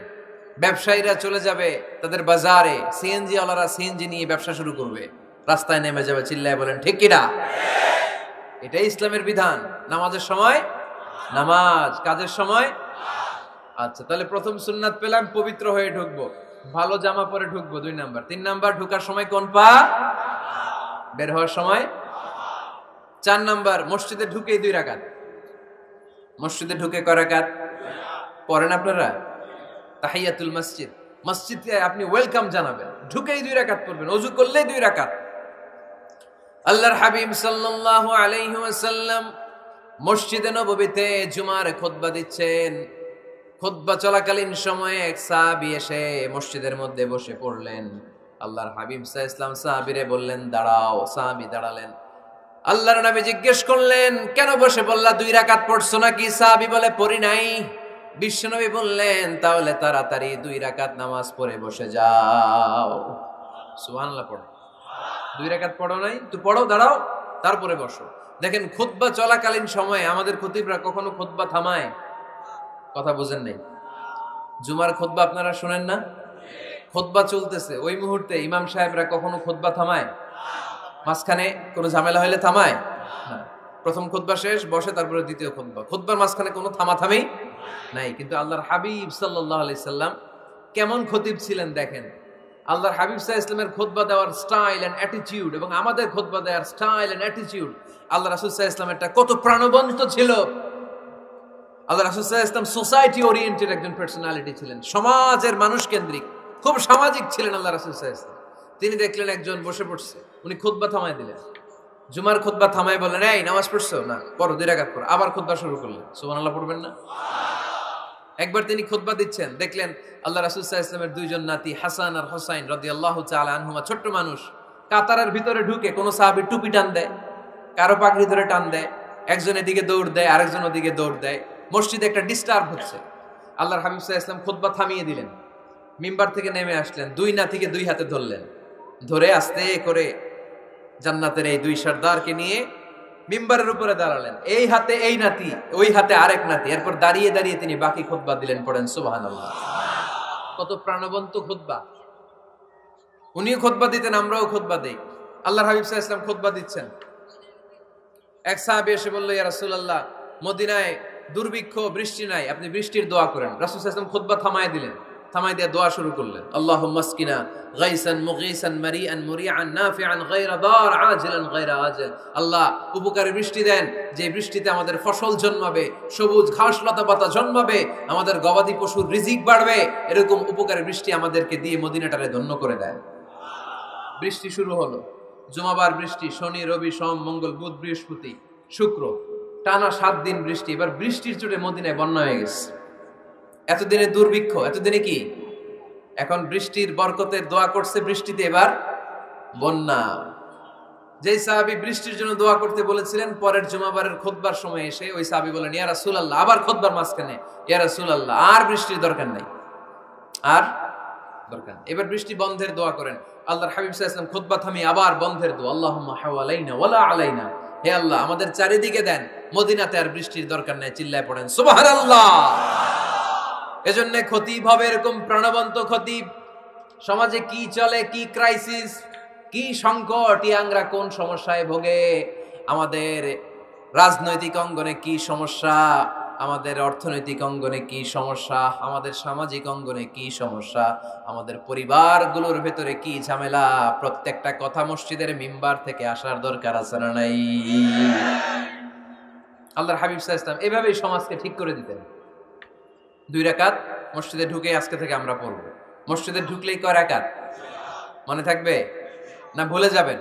ব্যবসায়ীরা চলে যাবে তাদের বাজারে, সিএনজি ওয়ালারা সিএনজি নিয়ে ব্যবসা শুরু করবে, রাস্তায় নেমে যাবে, চিল্লায় বলেন ঠিক কিনা? এটাই ইসলামের বিধান। নামাজের সময় নামাজ, কাজের সময়। আচ্ছা, তাহলে প্রথম সুন্নাত পেলাম, পবিত্র হয়ে ঢুকবো, ভালো জামা পরে ঢুকবো, 2 নাম্বার। 3 নাম্বার, ঢুকার সময় কোন পা? বের হওয়ার সময় 4 নাম্বার, মসজিদে ঢুকেই 2 রাকাত। মসজিদে ঢুকে কয় রাকাত পড়েন আপনারা? তাহিয়াতুল মসজিদ, মসজিদে আপনি ওয়েলকাম জানাবেন, ঢুকেই 2 রাকাত পড়বেন, ওযু করলেই 2 রাকাত। আল্লাহর হাবিব সাল্লাল্লাহু আলাইহি ওয়াসাল্লাম মসজিদে নববীতে জুমার খুতবা দিচ্ছেন। খুতবা চলাকালীন সময়ে এক সাহাবী এসে মসজিদের মধ্যে বসে পড়লেন। আল্লাহর হাবিব সাল্লাল্লাহু আলাইহি ওয়াসাল্লাম সাহাবীরে বললেন, দাঁড়াও। সাহাবী দাঁড়ালেন। আল্লাহর নবী জিজ্ঞেস করলেন, কেন বসে বললা? 2 রাকাত পড়ছো নাকি? সাহাবী বলে, পড়ি নাই। বিশ্বনবী বললেন, তাহলে তাড়াতাড়ি 2 রাকাত নামাজ পড়ে বসে যাও। সুবহানাল্লাহ পড়ো। 2 রাকাত পড়ো নাই তো পড়ো, দাঁড়াও, তারপরে বসো। দেখেন, খুতবা চলাকালীন সময়ে আমাদের খতিবরা কখনো খুতবা থামায়? কথা বুঝেন নাই? জুমার খুতবা আপনারা শুনেন না? খুতবা চলতেছে, ওই মুহূর্তে ইমাম সাহেবরা কখনো খুতবা থামায়? মাঝখানে কোনো ঝামেলা হলে থামায় না। প্রথম খুতবা শেষ, বসে, তারপরে দ্বিতীয় খুতবা। খুতবার মাঝখানে কোনো থামাথামি নাই। কিন্তু আল্লাহর হাবিব সাল্লাল্লাহু আলাইহি সাল্লাম কেমন খতিব ছিলেন দেখেন। আল্লাহর হাবিব সাল্লাল্লাহু আলাইহি সাল্লামের খুতবা দেওয়ার স্টাইল এন্ড অ্যাটিটিউড এবং আমাদের খুতবা দেওয়ার স্টাইল এন্ড অ্যাটিটিউড, আল্লাহ রাসূল সাল্লাল্লাহু আলাইহি সাল্লামেরটা কত প্রাণবন্ত ছিল। আল্লাহ রাসূল সাল্লাল্লাহু আলাইহি সাল্লাম সোসাইটি ওরিয়েন্টেড একজন পার্সোনালিটি ছিলেন, সমাজের মানুষ কেন্দ্রিক, খুব সামাজিক ছিলেন আল্লাহ রাসূল সাল্লাল্লাহু আলাইহি সাল্লাম। তিনি দেখলেন একজন বসে পড়ছে, উনি খুতবা থামায় দিলেন। জুমার খুতবা থামায় বললেন, এই নামাজ পড়ছো না, পড়ো, 2 রাকাত পড়ো। আবার খুতবা শুরু করলেন। সুবহানাল্লাহ পড়বেন না? একবার তিনি খুতবা দিচ্ছেন, দেখলেন আল্লাহ রাসূল সাল্লাল্লাহু আলাইহি ওয়াসাল্লামের 2 জন নাতি হাসান আর হুসাইন রাদিয়াল্লাহু তাআলা আনহুমা, ছোট্ট মানুষ, কাতারের ভিতরে ঢুকে কোন সাহাবী টুপি টান দেয়, কারো পাগড়ি ধরে টান দেয়, একজন এদিকে দৌড় দেয়, আরেকজন ওদিকে দৌড় দেয়। মসজিদে একটা ডিস্টার্ব হচ্ছে। আল্লাহর হাবিব সাল্লাল্লাহু আলাইহি ওয়াসাল্লাম খুতবা থামিয়ে দিলেন, মিম্বার থেকে নেমে আসলেন, 2 নাতিকে 2 হাতে ধরলেন, ধরে আস্তে করে জান্নাতের এই 2 সর্দারকে নিয়ে মিম্বারের উপরে দাঁড়ালেন। এই হাতে এই নাতি, ওই হাতে আরেক নাতি। এরপর দাঁড়িয়ে দাঁড়িয়ে তিনি বাকি খুতবা দিলেন। পড়েন সুবহানাল্লাহ। কত প্রাণবন্ত খুতবা। উনিও খুতবা দিতেন, আমরাও খুতবা দেই। আল্লাহর হাবিব সাল্লাল্লাহু আলাইহি ওয়াসাল্লাম খুতবা দিচ্ছেন, এক সাহাবী এসে বলল, ইয়া রাসূলুল্লাহ, মদিনায় দুর্ভিক্ষ, বৃষ্টি নাই, আপনি বৃষ্টির দোয়া করেন। রাসূল সাল্লাল্লাহু আলাইহি ওয়াসাল্লাম খুতবা থামায় দিলেন, থামাই দিয়ে দোয়া শুরু করলেন। আল্লাহুম্মা আসকিনা গাইসান মুগীসান মারিআন মুরিআন নাফিআন গায়রা দার আজিলান গায়রা আজিল। আল্লাহ, উপকারী বৃষ্টি দেন, যে বৃষ্টিতে আমাদের ফসল জন্মাবে, সবুজ ঘাস লতা পাতা জন্মাবে, আমাদের গবাদি পশুর রিজিক বাড়বে। এরকম উপকারী বৃষ্টি আমাদেরকে দিয়ে মদিনাটারে ধন্য করে দেন। বৃষ্টি শুরু হলো। জুমাবার বৃষ্টি, শনি রবি সোম মঙ্গল বুধ বৃহস্পতি শুক্র, টানা 7 দিন বৃষ্টি। এবার বৃষ্টির চোটে মদিনায় বন্যা হয়ে গেছে। এতদিনে দুর্ভিক্ষ, এতদিনে কি? এখন বৃষ্টির বরকতের দোয়া করছে, বৃষ্টিতে এবার বন্যা। যেই সাহাবী বৃষ্টির জন্য দোয়া করতে বলেছিলেন, পরের জুমাবারের খুতবার সময় এসে ওই সাহাবী বলেন, ইয়া রাসূলুল্লাহ, আবার খুতবার মাঝখানে, ইয়া রাসূলুল্লাহ, আর বৃষ্টির দরকার নাই, আর দরকার নেই। এবার বৃষ্টি বন্ধের দোয়া করেন। আল্লাহর হাবিব সাল্লাল্লাহু আলাইহি ওয়াসাল্লাম খুতবা থামিয়ে আবার বন্ধের দোয়া, আল্লাহুম্মা হাওয়ালাইনা ওয়ালা আলাইনা। হে আল্লাহ, আমাদের চারিদিকে দেন, মদিনাতে আর বৃষ্টির দরকার নাই। চিল্লায় পড়েন সুবহানাল্লাহ। এজন্য খতিব হবে এরকম প্রাণবন্ত খতিব। সমাজে কি চলে, কি ক্রাইসিস, কি সংকট, ইয়াংরা কোন সমস্যায় ভোগে, আমাদের রাজনৈতিক অঙ্গনে কি সমস্যা, আমাদের অর্থনৈতিক অঙ্গনে কি সমস্যা, আমাদের সামাজিক অঙ্গনে কি সমস্যা, আমাদের পরিবারগুলোর ভেতরে কি ঝামেলা, প্রত্যেকটা কথা মসজিদের মিম্বার থেকে আসার দরকার আছে না নাই? আল্লাহর হাবিব সাল্লাল্লাহু আলাইহি ওয়াসাল্লাম এভাবেই সমাজকে ঠিক করে দিতেন। 2 রাকাত মসজিদে ঢুকে আজকে থেকে আমরা পড়ব। মসজিদে ঢুকলেই কয় রাকাত মনে থাকবে না ভুলে যাবেন?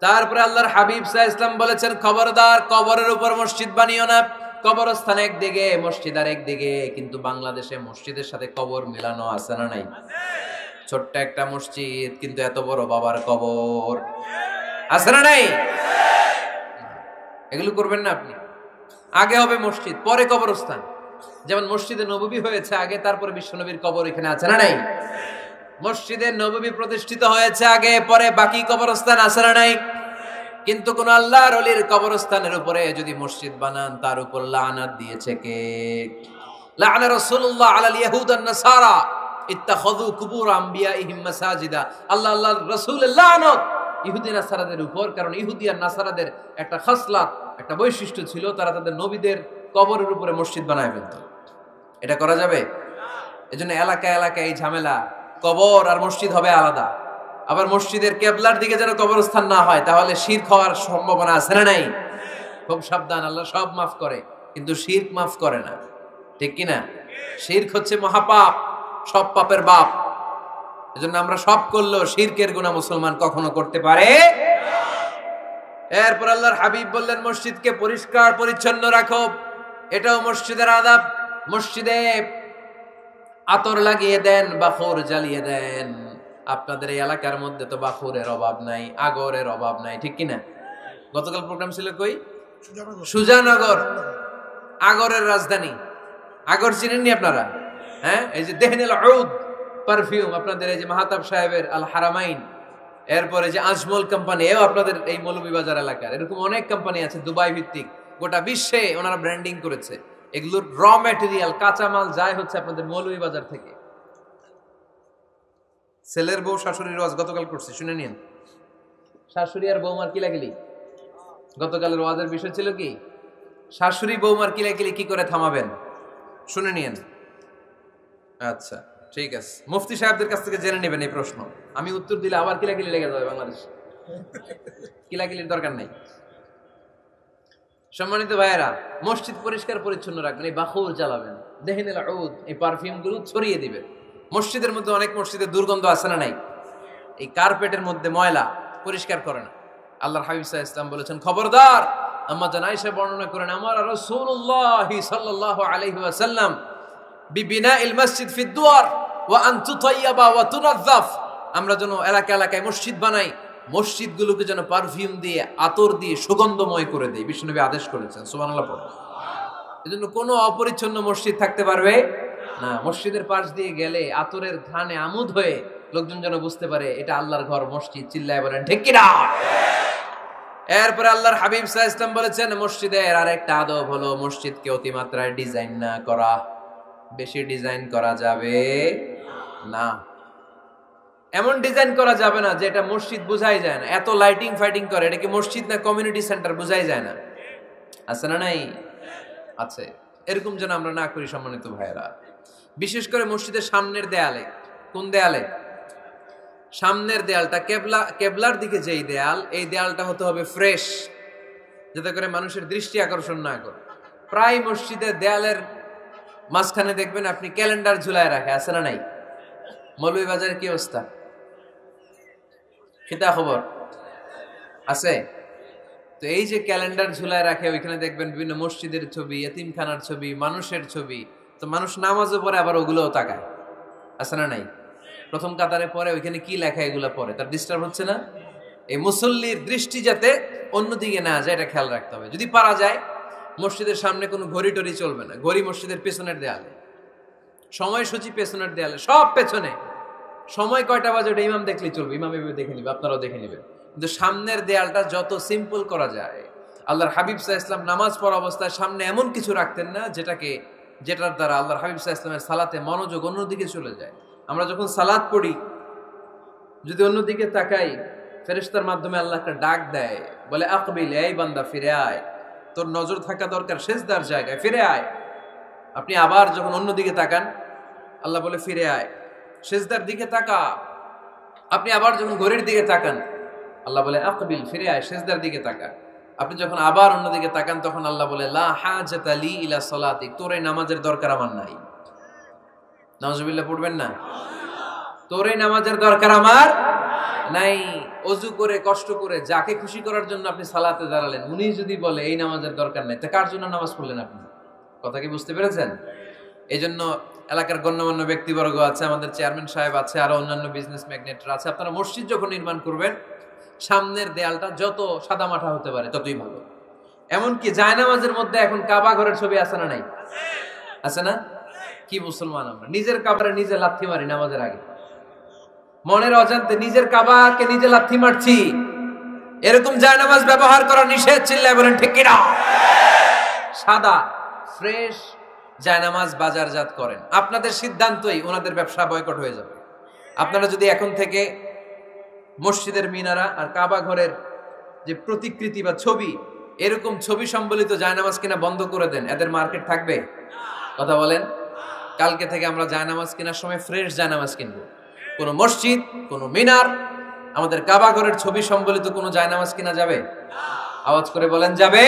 তারপরে আল্লাহর হাবিব সাল্লাল্লাহু আলাইহি ওয়াসাল্লাম বলেছেন, খবরদার কবরের উপর মসজিদ বানিও না। কবরস্থান একদিকে, মসজিদ আর একদিকে। কিন্তু বাংলাদেশে মসজিদের সাথে কবর মেলানো আছে না নাই? ছোট্ট একটা মসজিদ, কিন্তু এত বড় বাবার কবর আছে না নাই? এগুলো করবেন না আপনি। আগে হবে মসজিদ, পরে কবরস্থান। যেমন মসজিদে নববী হয়েছে আগে, তারপরে বিশ্বনবীর কবর এখানে আছে না নাই? মসজিদে নববী প্রতিষ্ঠিত হয়েছে আগে, পরে বাকি কবরস্থান আছে না নাই? কিন্তু কোন আল্লাহর ওলির কবরস্থানের উপরে যদি মসজিদ বানান, তার উপর লানাত দিয়েছে কে? লাআনা রাসূলুল্লাহ আলাল ইয়াহুদ ওয়ান নাসারা ইত্তাখাযু কুবুর আমবিয়াইহিম মাসাজিদা। আল্লাহর রাসূলের লানত ইহুদি নাসারাদের উপর, কারণ ইহুদি আর নাসারাদের একটা খাসলাত, একটা বৈশিষ্ট্য ছিল, তারা তাদের নবীদের কবরের উপরে মসজিদ বানায় ফেলত। এটা করা যাবে? এজন্য এলাকায় এলাকায় এই ঝামেলা, কবর আর মসজিদ হবে আলাদা। আবার মসজিদের কেবলার দিকে যেন কবরস্থান না হয়, তাহলে শিরক হওয়ার সম্ভাবনা আছে না নাই? খুব সাবধান। আল্লাহ সব মাফ করে, কিন্তু শিরক মাফ করে না, ঠিক কিনা? শিরক হচ্ছে মহাপাপ, সব পাপের বাপ। এজন্য আমরা সব করলেও শিরকের গুনাহ মুসলমান কখনো করতে পারে। এরপর আল্লাহর হাবিব বললেন, মসজিদকে পরিষ্কার পরিচ্ছন্ন রাখো। এটাও মসজিদের আদাব। মসজিদে আতর লাগিয়ে দেন, বাখুর জ্বালিয়ে দেন। আপনাদের এই এলাকার মধ্যে তো বাখুরের অভাব নাই, আগরের অভাব নাই, ঠিক কিনা? গতকাল প্রোগ্রাম ছিল কই? সুজানগর, আগরের রাজধানী। আগর চিনেননি আপনারা? হ্যাঁ, এই যে দেহনেল উদ পারফিউম, আপনাদের এই যে মাহতাব সাহেবের আল হারামাইন, এরপরে যে আজমল কোম্পানি, এও আপনাদের এই মৌলভীবাজার এলাকার। এরকম অনেক কোম্পানি আছে দুবাই ভিত্তিক, গোটা বিশ্বে ওনারা ব্র্যান্ডিং করেছে। এগুলোর র ম্যাটেরিয়াল, কাঁচামাল যায় হচ্ছে আপনাদের মৌলভীবাজার থেকে। ছেলের বউ শাশুড়ির ওয়াজ গতকাল করছি, শুনে নিন। শাশুড়ি আর বৌমার কিলাকিলি, গতকালের ওয়াজের বিষয় ছিল কি? শাশুড়ি বৌমার কিলাকিলি কি করে থামাবেন, শুনে নিন। আচ্ছা ঠিক আছে, মুফতি সাহেবদের কাছ থেকে জেনে নেবেন এই প্রশ্ন। আমি উত্তর দিলে আবার কিলাকিলি লেগে যাবে বাংলাদেশ, কিলাকিলির দরকার নেই। সম্মানিত ভাইয়েরা, মসজিদ পরিষ্কার পরিচ্ছন্ন রাখবেন, এই বাখুর জ্বালাবেন, দেহিনেল উদ, এই পারফিউম গুলো ছড়িয়ে দিবেন। মসজিদের মধ্যে অনেক মসজিদে দুর্গন্ধ আছে না নাই? এই কার্পেটের মধ্যে ময়লা, পরিষ্কার করে না। আল্লাহর হাবিব সাল্লাল্লাহু আলাইহি ওয়াসাল্লাম বলেছেন, খবরদার। আম্মা জান আয়েশা বর্ণনা করেন, আমার রাসূলুল্লাহ সাল্লাল্লাহু আলাইহি ওয়াসাল্লাম বিবিনাইল মসজিদ ফি দুয়ার ওয়া আন তুতাইয়াবা ওয়া তুনাযাফ, আমরা যেন এলাকা এলাকায় মসজিদ বানাই, মসজিদগুলোকে যেন পারফিউম দিয়ে, আতর দিয়ে সুগন্ধময় করে দেয়। বিশ্বনবী আদেশ করেছেন, সুবহানাল্লাহ পড়ে। এজন্য কোনো অপরিচ্ছন্ন মসজিদ থাকতে পারবে না। মসজিদের পাশ দিয়ে গেলে আতরের ঘ্রাণে আমোদ হয়ে লোকজন যেন বুঝতে পারে এটা আল্লাহর ঘর, মসজিদ। চিল্লায় বলেন ঠিক কি না? এরপরে আল্লাহর হাবিব সাল্লাল্লাহু আলাইহি ওয়াসাল্লাম বলেছেন, মসজিদের আরেকটা আদব হলো মসজিদকে অতিমাত্রায় ডিজাইন না করা। বেশি ডিজাইন করা যাবে না। এমন ডিজাইন করা যাবে না যে এটা মসজিদ বোঝাই যায় না। এত লাইটিং ফাইটিং করে, এটা কি মসজিদ না কমিউনিটি সেন্টার বোঝাই যায় না। আছে না নাই? আছে। এরকম যেন আমরা না করি সম্মানিত ভাইয়েরা। বিশেষ করে মসজিদের সামনের দেয়ালে। কোন দেয়ালে? সামনের দেয়ালটা কেবলার দিকে যেই দেয়াল, এই দেয়ালটা হতে হবে ফ্রেশ, যাতে করে মানুষের দৃষ্টি আকর্ষণ না করে। প্রায় মসজিদের দেয়ালের মাঝখানে দেখবেন আপনি ক্যালেন্ডার ঝুলায় রাখে, আছে না নাই? মৌলভীবাজারের কি অবস্থা? খিতা খবর আছে? তো এই যে ক্যালেন্ডার ঝুলায় রাখে, ওইখানে দেখবেন বিভিন্ন মসজিদের ছবি, এতিমখানার ছবি, মানুষের ছবি। তো মানুষ নামাজও পড়ে, আবার ওগুলোও তাকায়, আছে না নাই? প্রথম কাতারে পরে ওইখানে কি লেখা, এগুলো পরে, তার ডিস্টার্ব হচ্ছে না? এই মুসল্লির দৃষ্টি যাতে অন্যদিকে না যায়, এটা খেয়াল রাখতে হবে। যদি পারা যায়, মসজিদের সামনে কোনো ঘড়ি টড়ি চলবে না। ঘড়ি মসজিদের পেছনের দেয়ালে, সময়সূচি পেছনের দেয়ালে, সব পেছনে। সময় কয়টা বাজে ওটা ইমাম দেখলেই চলবে, ইমাম এভাবে দেখে নিবে, আপনারাও দেখে নেবেন। কিন্তু সামনের দেয়ালটা যত সিম্পল করা যায়। আল্লাহর হাবিব সাল্লাল্লাহু আলাইহি ওয়াসাল্লাম নামাজ পড়া অবস্থায় সামনে এমন কিছু রাখতেন না যেটার দ্বারা আল্লাহর হাবিব সাল্লাল্লাহু আলাইহি ওয়াসাল্লামের সালাতে মনোযোগ অন্যদিকে চলে যায়। আমরা যখন সালাত পড়ি, যদি অন্যদিকে তাকাই, ফেরেশতার মাধ্যমে আল্লাহ একটা ডাক দেয়, বলে আকবিল, এই বান্দা ফিরে আয়, তোর নজর থাকা দরকার সিজদার জায়গায়, ফিরে আয়। আপনি আবার যখন অন্যদিকে তাকান, আল্লাহ বলে ফিরে আয়, সিজদার দিকে তাকা। আপনি আবার যখন ঘড়ির দিকে তাকান, আল্লাহ বলে আকবিল, ফিরে আয়, সিজদার দিকে তাকা। আপনি যখন আবার অন্যদিকে তাকান, তখন আল্লাহ বলে লা হাজাতা লি ইলা সালাতিক, তোর এই নামাজের দরকার আমার নাই। নাউজুবিল্লাহ পড়বেন না? তোর এই নামাজের দরকার আমার নাই। ওযু করে কষ্ট করে যাকে খুশি করার জন্য আপনি সালাতে দাঁড়ালেন, উনি যদি বলে এই নামাজের দরকার নাই, তা কার জন্য নামাজ পড়লেন আপনি? কথা কি বুঝতে পেরেছেন? এই জন্য এলাকার গণ্যমান্য ব্যক্তিবর্গ আছে, আমাদের চেয়ারম্যান সাহেব আছে, আরো অন্যান্য বিজনেস ম্যাগনেটরা আছে। আপনারা মসজিদ যখন নির্মাণ করবেন, সামনের দেয়ালটা যত সাদামাটা হতে পারে ততই ভালো। এমনকি জায়নামাজের মধ্যে এখন কাবা ঘরের ছবি আছে না নাই? আছে না? কি মুসলমান আমরা, নিজের কাবারে নিজে লাথি মারি নামাজের আগে, মনের অজান্তে নিজের কাবাকে নিজে লাথি মারছি। এরকম জায়নামাজ ব্যবহার করা নিষেধ। চিল্লায় বলেন ঠিক কি না? সাদা ফ্রেশ জায়নামাজ বাজারজাত করেন, আপনাদের সিদ্ধান্তই ওনাদের ব্যবসা বয়কট হয়ে যাবে। আপনারা যদি এখন থেকে মসজিদের মিনারা আর কাবা ঘরের যে প্রতিকৃতি বা ছবি, এরকম ছবি সম্বলিত জায়নামাজ কিনা বন্ধ করে দেন, এদের মার্কেট থাকবে? কথা বলেন। কালকে থেকে আমরা জায়নামাজ কেনার সময় ফ্রেশ জায়নামাজ কিনবো। কোন মসজিদ, কোন মিনার, আমাদের কাবা ঘরের ছবি সম্বলিত কোন জায়নামাজ কিনা যাবে? আওয়াজ করে বলেন, যাবে?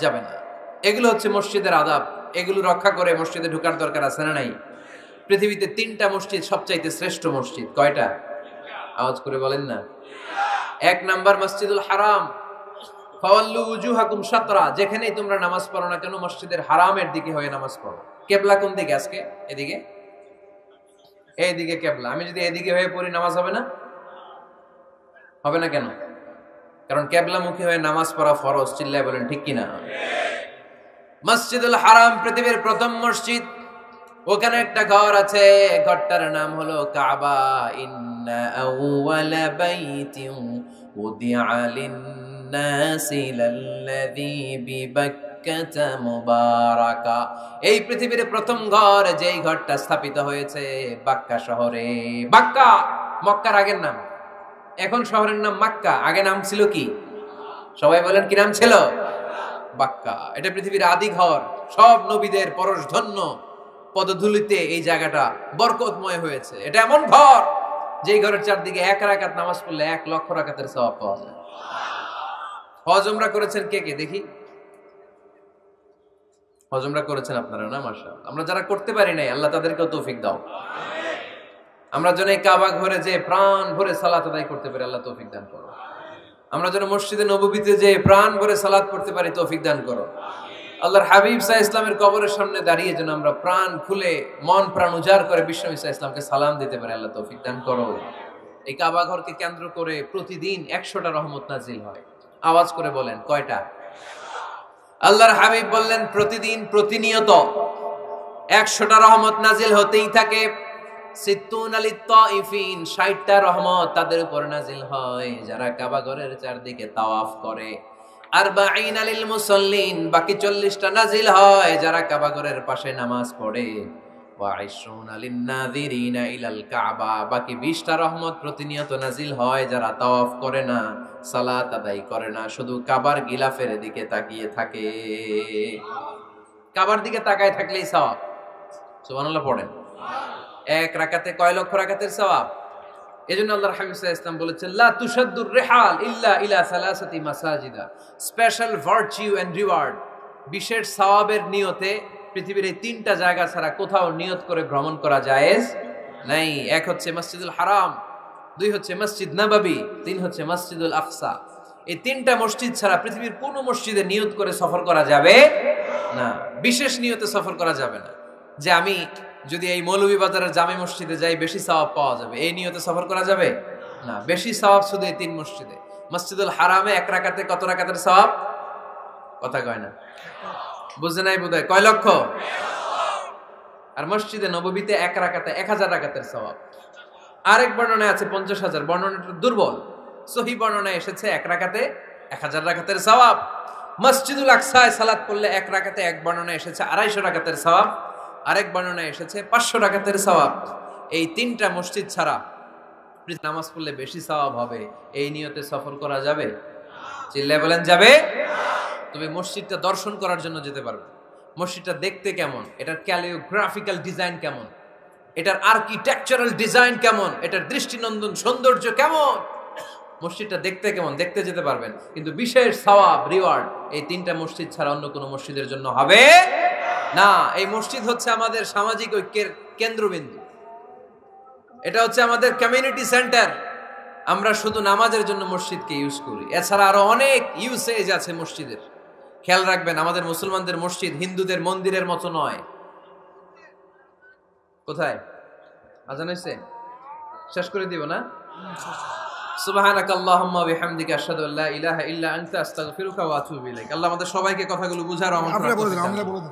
যাবে না। এগুলো হচ্ছে মসজিদের আদাব। এগুলো রক্ষা করে মসজিদে ঢোকার দরকার আছে না নাই? পৃথিবীতে 3টা মসজিদ সবচাইতে শ্রেষ্ঠ মসজিদ। কয়টা? আওয়াজ করে বলেন না। 1 নাম্বার মসজিদুল হারাম, ফাওয়াল্লু উজুহাকুম শাতরা, যেখানেই তোমরা নামাজ পড়ো না কেন মসজিদের হারামের দিকে হয়ে নামাজ পড়ো। কিবলা কোন দিকে আজকে? এদিকে, এইদিকে কিবলা। আমি যদি এদিকে হয়ে পড়ি, নামাজ হবে না? হবে না কেন? কারণ কিবলামুখী হয়ে নামাজ পড়া ফরজ। চিল্লায় বলেন ঠিক কি না? মসজিদুল হারাম পৃথিবীর প্রথম মসজিদ। ওখানে একটা ঘর আছে, ঘরটার নাম হলো কাবা। ইন্না আউওয়ালা বাইতিন উদিআ লিন-নাসি লাল্লাযী বিবাক্কাতা বিক্কাতা মুবারাকা। এই পৃথিবীর প্রথম ঘর যেই ঘরটা স্থাপিত হয়েছে বাক্কা শহরে। বাক্কা মক্কার আগের নাম, এখন শহরের নাম মক্কা, আগে নাম ছিল কি? সবাই বলেন কি নাম ছিল? বাক্কা। এটা পৃথিবীর আদি ঘর, সব নবীদের পরশধন্য পদধূলিতে এই জায়গাটা বরকতময় হয়েছে। এটা এমন ঘর যেই ঘরের চারদিকে 1 রাকাত নামাজ পড়লে 1 লক্ষ রাকাতের সওয়াব পাওয়া যায়। হজ উমরা করেছেন কে কে দেখি? হজ উমরা করেছেন আপনারা না? মাশাআল্লাহ। আমরা যারা করতে পারি নাই আল্লাহ তাদেরকেও তৌফিক দাও। আমরা যেন এই কাবা ঘরে যে প্রাণ ভরে সালাত আদায় করতে পারি, আল্লাহ তৌফিক দান করো। আমরা যেন মসজিদে নববীতে যে প্রাণ ভরে সালাত করতে পারি, তৌফিক দান করো। আল্লাহর হাবিব সাল্লাল্লাহু আলাইহি ইসলামের কবরের সামনে দাঁড়িয়ে যেন আমরা প্রাণ খুলে মন প্রাণ উজাড় করে বিশ্বনবী সাল্লাল্লাহু আলাইহি ইসলামকে সালাম দিতে পারি, আল্লাহ তৌফিক দান করো। এই কাবা ঘরকে কেন্দ্র করে প্রতিদিন 100টা রহমত নাজিল হয়। আওয়াজ করে বলেন কয়টা? আল্লাহর হাবিব বললেন প্রতিদিন প্রতিনিয়ত 100টা রহমত নাজিল হতেই থাকে। 60টা রহমত তাদের উপর নাজিল হয় যারা কাবা ঘরের চারদিকে তাওয়াফ করে। 40 লিল মুসাল্লিন, বাকি 40টা নাজিল হয় যারা কাবা ঘরের পাশে নামাজ পড়ে। 20 লিন নাযিরিনা ইলাল কাবা, বাকি 20টা রহমত প্রতিনিয়ত নাজিল হয় যারা তাওয়াফ করে না, সালাত আদায় করে না, শুধু কাবার গিলাফের দিকে তাকিয়ে থাকে। কাবার দিকে তাকায় থাকলেই সওয়াব। সুবহানাল্লাহ পড়েন। 1 রাকাতে কয় লক্ষ রাকাতের সওয়াব? এজন্য আল্লাহর হাবিব সাল্লাল্লাহু আলাইহি ওয়াসাল্লাম বলেছেন লা তুশাদ্দুর রিহাল ইল্লা ইলা সালাসাতি মাসাজিদা, স্পেশাল ভার্চু এন্ড রিওয়ার্ড, বিশেষ সওয়াবের নিয়তে পৃথিবীর এই 3টা জায়গা ছাড়া কোথাও নিয়ত করে ভ্রমণ করা জায়েজ নাই। 1 হচ্ছে মসজিদুল হারাম, 2 হচ্ছে মসজিদ নববী, 3 হচ্ছে মসজিদুল আকসা। এই 3টা মসজিদ ছাড়া পৃথিবীর কোনো মসজিদে নিয়ত করে সফর করা যাবে না, বিশেষ নিয়তে সফর করা যাবে না। যে আমি যদি এই মৌলভীবাজারের জামে মসজিদে যাই বেশি সওয়াব পাওয়া যাবে, এই নিয়তে সফর করা যাবে না। বেশি সওয়াব শুধু এই 3 মসজিদে। মসজিদুল হারামে 1 রাকাতে কত রাকাতের সওয়াব? কথা কয় না, বুঝে নাই বোধহয়। কয় লক্ষ? আর মসজিদে নববীতে 1 রাকাতে 1000 রাকাতের সওয়াব। আরেক বর্ণনায় আছে 50,000, বর্ণনাটা দুর্বল। সহিহ বর্ণনায় এসেছে 1 রাকাতে 1000 রাকাতের সওয়াব। মসজিদুল আকসায় সালাত পড়লে 1 রাকাতে, এক বর্ণনায় এসেছে 250 রাকাতের সওয়াব, আরেক বর্ণনায় এসেছে 500 রাকাতের সওয়াব। এই 3টা মসজিদ ছাড়া নামাজ পড়লে বেশি সওয়াব হবে, এই নিয়তে সফর করা যাবে? চিল্লায় বলেন যাবে। তবে মসজিদটা দর্শন করার জন্য যেতে পারবে। মসজিদটা দেখতে কেমন, এটার ক্যালিওগ্রাফিক্যাল ডিজাইন কেমন, এটার আর্কিটেকচারাল ডিজাইন কেমন, এটার দৃষ্টিনন্দন সৌন্দর্য কেমন, মসজিদটা দেখতে কেমন, দেখতে যেতে পারবেন। কিন্তু বিশেষ সওয়াব রিওয়ার্ড এই 3টা মসজিদ ছাড়া অন্য কোনো মসজিদের জন্য হবে না। এই মসজিদ হচ্ছে আমাদের সামাজিক ঐক্যের কেন্দ্রবিন্দু, এটা হচ্ছে আমাদের কমিউনিটি সেন্টার। আমরা শুধু নামাজের জন্য মসজিদকে ইউজ করি, এছাড়া আরো অনেক ইউসেজ আছে মসজিদের। খেয়াল রাখবেন, আমাদের মুসলমানদের মসজিদ হিন্দুদের মন্দিরের মতো নয়। কোথায় আজান হইছে? শেষ করে দিব না? সুবহানাকাল্লাহুম্মা ওয়া বিহামদিকা আশহাদু আল্লা ইলাহা ইল্লা আনতা আস্তাগফিরুকা ওয়া আতুবু ইলাইক। আল্লাহ আমাদের সবাইকে কথাগুলো বুঝার আমল করার তৌফিক দান করুন।